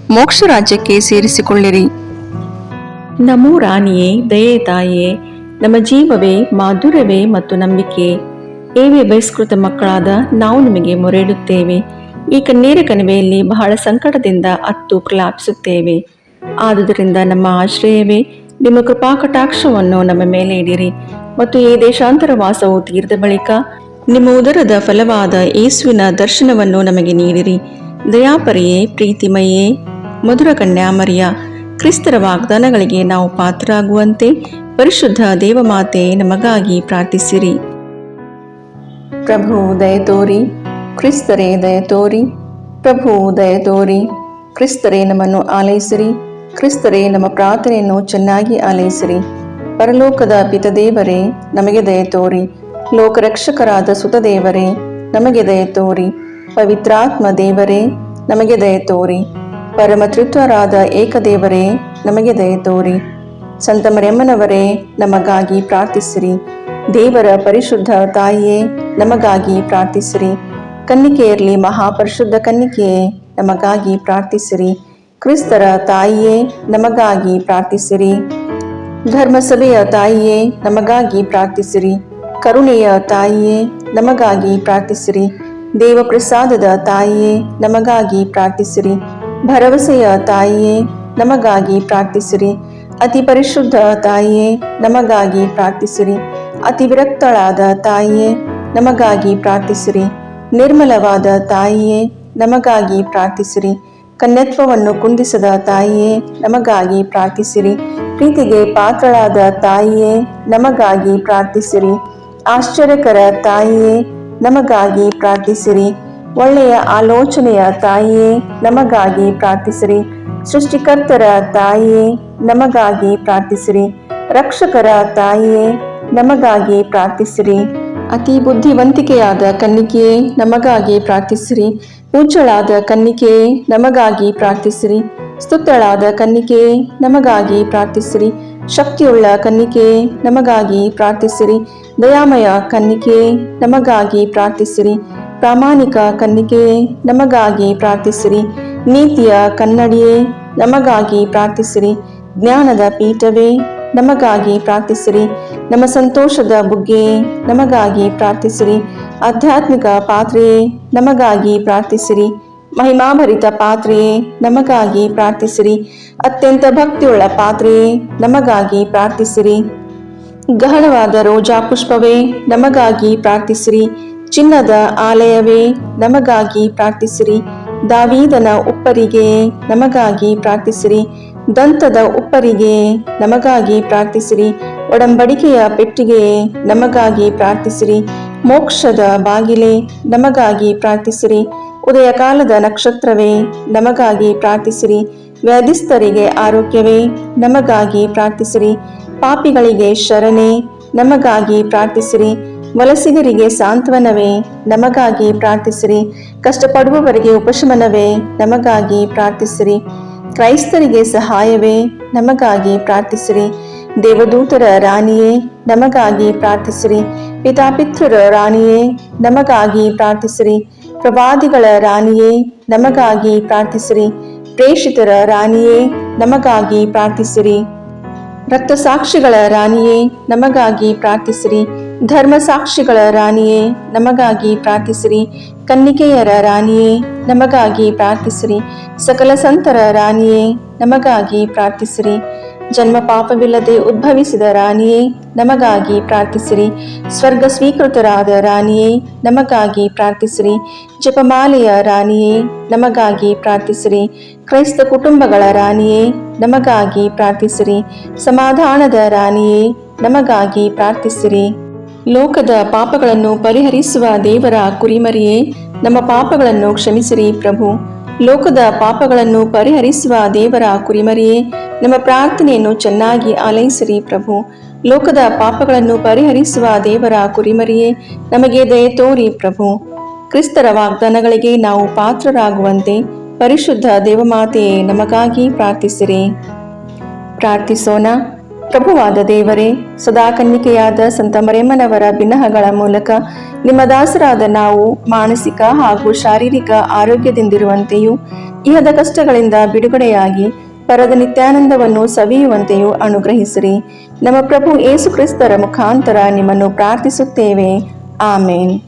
ಮೋಕ್ಷ ರಾಜ್ಯಕ್ಕೆ ಸೇರಿಸಿಕೊಳ್ಳಿರಿ. ನಮೋ ರಾಣಿಯೇ, ದಯೆ ತಾಯಿಯೇ, ನಮ್ಮ ಜೀವವೇ, ಮಾಧುರ್ಯವೇ ಮತ್ತು ನಂಬಿಕೆ ಏವೇ ಬಹಿಷ್ಕೃತ ಮಕ್ಕಳಾದ ನಾವು ನಿಮಗೆ ಮೊರೆಯಿಡುತ್ತೇವೆ. ಈ ಕಣ್ಣೀರ ಕಣಿವೆಯಲ್ಲಿ ಬಹಳ ಸಂಕಟದಿಂದ ಅತ್ತು ಪ್ರಲಾಪಿಸುತ್ತೇವೆ. ಆದುದರಿಂದ ನಮ್ಮ ಆಶ್ರಯವೇ, ನಿಮ್ಮ ಕೃಪಾ ಕಟಾಕ್ಷವನ್ನು ನಮ್ಮ ಮೇಲೆ ಇಡಿರಿ ಮತ್ತು ಈ ದೇಶಾಂತರ ವಾಸವು ತೀರಿದ ಬಳಿಕ ನಿಮ್ಮ ಉದರದ ಫಲವಾದ ಯೇಸುವಿನ ದರ್ಶನವನ್ನು ನಮಗೆ ನೀಡಿರಿ. ದಯಾಪರಿಯೇ, ಪ್ರೀತಿಮಯೇ, ಮಧುರ ಕನ್ಯಾಮರಿಯ, ಕ್ರಿಸ್ತರ ವಾಗ್ದಾನಗಳಿಗೆ ನಾವು ಪಾತ್ರರಾಗುವಂತೆ ಪರಿಶುದ್ಧ ದೇವಮಾತೆ ನಮಗಾಗಿ ಪ್ರಾರ್ಥಿಸಿರಿ. ಪ್ರಭು ದಯ ತೋರಿ, ಕ್ರಿಸ್ತರೇ ದಯ ತೋರಿ, ಪ್ರಭು ದಯ ತೋರಿ, ಕ್ರಿಸ್ತರೇ ನಮ್ಮನ್ನು ಆಲೈಸಿರಿ, ಕ್ರಿಸ್ತರೇ ನಮ್ಮ ಪ್ರಾರ್ಥನೆಯನ್ನು ಚೆನ್ನಾಗಿ ಆಲೈಸಿರಿ. ಪರಲೋಕದ ಪಿತದೇವರೇ, ನಮಗೆ ದಯ ತೋರಿ. ಲೋಕರಕ್ಷಕರಾದ ಸುತದೇವರೇ, ನಮಗೆ ದಯ ತೋರಿ. ಪವಿತ್ರಾತ್ಮ ದೇವರೇ, ನಮಗೆ ದಯ ತೋರಿ. ಪರಮತ್ರಿತ್ವರಾದ ಏಕದೇವರೇ, ನಮಗೆ ದಯ ತೋರಿ. ಸಂತ ಮರಿಯಮ್ಮನವರೇ, ನಮಗಾಗಿ ಪ್ರಾರ್ಥಿಸಿರಿ. ದೇವರ ಪರಿಶುದ್ಧ ತಾಯಿಯೇ, ನಮಗಾಗಿ ಪ್ರಾರ್ಥಿಸಿರಿ. ಕನ್ನಿಕೆಯರಲ್ಲಿ ಮಹಾಪರಿಶುದ್ಧ ಕನ್ನಿಕೆಯೇ, ನಮಗಾಗಿ ಪ್ರಾರ್ಥಿಸಿರಿ. ಕ್ರಿಸ್ತರ ತಾಯಿಯೇ, ನಮಗಾಗಿ ಪ್ರಾರ್ಥಿಸಿರಿ. ಧರ್ಮಸಭೆಯ ತಾಯಿಯೇ, ನಮಗಾಗಿ ಪ್ರಾರ್ಥಿಸಿರಿ. ಕರುಣೆಯ ತಾಯಿಯೇ, ನಮಗಾಗಿ ಪ್ರಾರ್ಥಿಸಿರಿ. ದೇವಪ್ರಸಾದದ ತಾಯಿಯೇ, ನಮಗಾಗಿ ಪ್ರಾರ್ಥಿಸಿರಿ. ಭರವಸೆಯ ತಾಯಿಯೇ, ನಮಗಾಗಿ ಪ್ರಾರ್ಥಿಸಿರಿ. ಅತಿ ಪರಿಶುದ್ಧ ತಾಯಿಯೇ, ನಮಗಾಗಿ ಪ್ರಾರ್ಥಿಸಿರಿ. ಅತಿ ವಿರಕ್ತಳಾದ ತಾಯಿಯೇ, ನಮಗಾಗಿ ಪ್ರಾರ್ಥಿಸಿರಿ. ನಿರ್ಮಲವಾದ ತಾಯಿಯೇ, ನಮಗಾಗಿ ಪ್ರಾರ್ಥಿಸಿರಿ. ಕನ್ಯತ್ವವನ್ನು ಕುಂದಿಸದ ತಾಯಿಯೇ, ನಮಗಾಗಿ ಪ್ರಾರ್ಥಿಸಿರಿ. ಪ್ರೀತಿಗೆ ಪಾತ್ರಳಾದ ತಾಯಿಯೇ, ನಮಗಾಗಿ ಪ್ರಾರ್ಥಿಸಿರಿ. ಆಶ್ಚರ್ಯಕರ ತಾಯಿಯೇ, ನಮಗಾಗಿ ಪ್ರಾರ್ಥಿಸಿರಿ. ಒಳ್ಳೆಯ ಆಲೋಚನೆಯ ತಾಯಿಯೇ, ನಮಗಾಗಿ ಪ್ರಾರ್ಥಿಸಿರಿ. ಸೃಷ್ಟಿಕರ್ತರ ತಾಯಿಯೇ, ನಮಗಾಗಿ ಪ್ರಾರ್ಥಿಸಿರಿ. ರಕ್ಷಕರ ತಾಯಿಯೇ, ನಮಗಾಗಿ ಪ್ರಾರ್ಥಿಸಿರಿ. ಅತಿ ಬುದ್ಧಿವಂತಿಕೆಯಾದ ಕನ್ನಿಕೆಯೇ, ನಮಗಾಗಿ ಪ್ರಾರ್ಥಿಸಿರಿ. ಪೂಜ್ಯಳಾದ ಕನ್ನಿಕೆಯೇ, ನಮಗಾಗಿ ಪ್ರಾರ್ಥಿಸಿರಿ. ಸ್ತುತ್ಯಳಾದ ಕನ್ನಿಕೆಯೇ, ನಮಗಾಗಿ ಪ್ರಾರ್ಥಿಸಿರಿ. ಶಕ್ತಿಯುಳ್ಳ ಕನ್ನಿಕೆಯೇ, ನಮಗಾಗಿ ಪ್ರಾರ್ಥಿಸಿರಿ. ದಯಾಮಯ ಕನ್ನಿಕೆಯೇ, ನಮಗಾಗಿ ಪ್ರಾರ್ಥಿಸಿರಿ. ಪ್ರಾಮಾಣಿಕ ಕನ್ನಿಕೆಯೇ, ನಮಗಾಗಿ ಪ್ರಾರ್ಥಿಸಿರಿ. ನೀತಿಯ ಕನ್ನಡಿಯೇ, ನಮಗಾಗಿ ಪ್ರಾರ್ಥಿಸಿರಿ. ಜ್ಞಾನದ ಪೀಠವೇ, ನಮಗಾಗಿ ಪ್ರಾರ್ಥಿಸಿರಿ. ನಮ್ಮ ಸಂತೋಷದ ಬುಗ್ಗೆಯೇ, ನಮಗಾಗಿ ಪ್ರಾರ್ಥಿಸಿರಿ. ಆಧ್ಯಾತ್ಮಿಕ ಪಾತ್ರೆಯೇ, ನಮಗಾಗಿ ಪ್ರಾರ್ಥಿಸಿರಿ. ಮಹಿಮಾಭರಿತ ಪಾತ್ರೆಯೇ, ನಮಗಾಗಿ ಪ್ರಾರ್ಥಿಸಿರಿ. ಅತ್ಯಂತ ಭಕ್ತಿಯುಳ್ಳ ಪಾತ್ರೆಯೇ, ನಮಗಾಗಿ ಪ್ರಾರ್ಥಿಸಿರಿ. ಗಹನವಾದ ರೋಜಾ ಪುಷ್ಪವೇ, ನಮಗಾಗಿ ಪ್ರಾರ್ಥಿಸಿರಿ. ಚಿನ್ನದ ಆಲಯವೇ, ನಮಗಾಗಿ ಪ್ರಾರ್ಥಿಸಿರಿ. ದಾವೀದನ ಉಪ್ಪರಿಗೆಯೇ, ನಮಗಾಗಿ ಪ್ರಾರ್ಥಿಸಿರಿ. ದಂತದ ಉಪ್ಪರಿಗೆಯೇ, ನಮಗಾಗಿ ಪ್ರಾರ್ಥಿಸಿರಿ. ಒಡಂಬಡಿಕೆಯ ಪೆಟ್ಟಿಗೆಯೇ, ನಮಗಾಗಿ ಪ್ರಾರ್ಥಿಸಿರಿ. ಮೋಕ್ಷದ ಬಾಗಿಲೇ, ನಮಗಾಗಿ ಪ್ರಾರ್ಥಿಸಿರಿ. ಉದಯ ಕಾಲದ ನಕ್ಷತ್ರವೇ, ನಮಗಾಗಿ ಪ್ರಾರ್ಥಿಸಿರಿ. ವ್ಯಾಧಿಸ್ಥರಿಗೆ ಆರೋಗ್ಯವೇ, ನಮಗಾಗಿ ಪ್ರಾರ್ಥಿಸಿರಿ. ಪಾಪಿಗಳಿಗೆ ಶರಣೆ, ನಮಗಾಗಿ ಪ್ರಾರ್ಥಿಸಿರಿ. ವಲಸಿಗರಿಗೆ ಸಾಂತ್ವನವೇ, ನಮಗಾಗಿ ಪ್ರಾರ್ಥಿಸಿರಿ. ಕಷ್ಟಪಡುವವರಿಗೆ ಉಪಶಮನವೇ, ನಮಗಾಗಿ ಪ್ರಾರ್ಥಿಸಿರಿ. ಕ್ರೈಸ್ತರಿಗೆ ಸಹಾಯವೇ, ನಮಗಾಗಿ ಪ್ರಾರ್ಥಿಸಿರಿ. ದೇವದೂತರ ರಾಣಿಯೇ, ನಮಗಾಗಿ ಪ್ರಾರ್ಥಿಸಿರಿ. ಪಿತಾಪಿತೃರ ರಾಣಿಯೇ, ನಮಗಾಗಿ ಪ್ರಾರ್ಥಿಸಿರಿ. ಪ್ರವಾದಿಗಳ ರಾಣಿಯೇ, ನಮಗಾಗಿ ಪ್ರಾರ್ಥಿಸಿರಿ. ಪ್ರೇಷಿತರ ರಾಣಿಯೇ, ನಮಗಾಗಿ ಪ್ರಾರ್ಥಿಸಿರಿ. ರಕ್ತಸಾಕ್ಷಿಗಳ ರಾಣಿಯೇ, ನಮಗಾಗಿ ಪ್ರಾರ್ಥಿಸಿರಿ. ಧರ್ಮಸಾಕ್ಷಿಗಳ ರಾಣಿಯೇ, ನಮಗಾಗಿ ಪ್ರಾರ್ಥಿಸಿರಿ. ಕನ್ನಿಕೆಯರ ರಾಣಿಯೇ, ನಮಗಾಗಿ ಪ್ರಾರ್ಥಿಸಿರಿ. ಸಕಲ ಸಂತರ ರಾಣಿಯೇ, ನಮಗಾಗಿ ಪ್ರಾರ್ಥಿಸಿರಿ. ಜನ್ಮ ಪಾಪವಿಲ್ಲದೆ ಉದ್ಭವಿಸಿದ ರಾಣಿಯೇ, ನಮಗಾಗಿ ಪ್ರಾರ್ಥಿಸಿರಿ. ಸ್ವರ್ಗ ಸ್ವೀಕೃತರಾದ ರಾಣಿಯೇ, ನಮಗಾಗಿ ಪ್ರಾರ್ಥಿಸಿರಿ. ಜಪಮಾಲೆಯ ರಾಣಿಯೇ, ನಮಗಾಗಿ ಪ್ರಾರ್ಥಿಸಿರಿ. ಕ್ರೈಸ್ತ ಕುಟುಂಬಗಳ ರಾಣಿಯೇ, ನಮಗಾಗಿ ಪ್ರಾರ್ಥಿಸಿರಿ. ಸಮಾಧಾನದ ರಾಣಿಯೇ, ನಮಗಾಗಿ ಪ್ರಾರ್ಥಿಸಿರಿ. ಲೋಕದ ಪಾಪಗಳನ್ನು ಪರಿಹರಿಸುವ ದೇವರ ಕುರಿಮರಿಯೇ, ನಮ್ಮ ಪಾಪಗಳನ್ನು ಕ್ಷಮಿಸಿರಿ ಪ್ರಭು. ಲೋಕದ ಪಾಪಗಳನ್ನು ಪರಿಹರಿಸುವ ದೇವರ ಕುರಿಮರಿಯೇ, ನಮ್ಮ ಪ್ರಾರ್ಥನೆಯನ್ನು ಚೆನ್ನಾಗಿ ಆಲೈಸಿರಿ ಪ್ರಭು. ಲೋಕದ ಪಾಪಗಳನ್ನು ಪರಿಹರಿಸುವ ದೇವರ ಕುರಿಮರಿಯೇ, ನಮಗೆ ದಯೆ ತೋರಿ ಪ್ರಭು. ಕ್ರಿಸ್ತರ ವಾಗ್ದಾನಗಳಿಗೆ ನಾವು ಪಾತ್ರರಾಗುವಂತೆ ಪರಿಶುದ್ಧ ದೇವಮಾತೆಯೇ, ನಮಗಾಗಿ ಪ್ರಾರ್ಥಿಸಿರಿ. ಪ್ರಾರ್ಥಿಸೋಣ. ಪ್ರಭುವಾದ ದೇವರೇ, ಸದಾ ಕನ್ನಿಕೆಯಾದ ಸಂತ ಮರಿಯಮ್ಮನವರ ಬಿನ್ನಹಗಳ ಮೂಲಕ ನಿಮ್ಮ ದಾಸರಾದ ನಾವು ಮಾನಸಿಕ ಹಾಗೂ ಶಾರೀರಿಕ ಆರೋಗ್ಯದಿಂದಿರುವಂತೆಯೂ ಇಹದ ಕಷ್ಟಗಳಿಂದ ಬಿಡುಗಡೆಯಾಗಿ ಪರದ ನಿತ್ಯಾನಂದವನ್ನು ಸವಿಯುವಂತೆಯೂ ಅನುಗ್ರಹಿಸಿರಿ. ನಮ್ಮ ಪ್ರಭು ಯೇಸು ಕ್ರಿಸ್ತರ ಮುಖಾಂತರ ನಿಮ್ಮನ್ನು ಪ್ರಾರ್ಥಿಸುತ್ತೇವೆ. ಆಮೇನ್.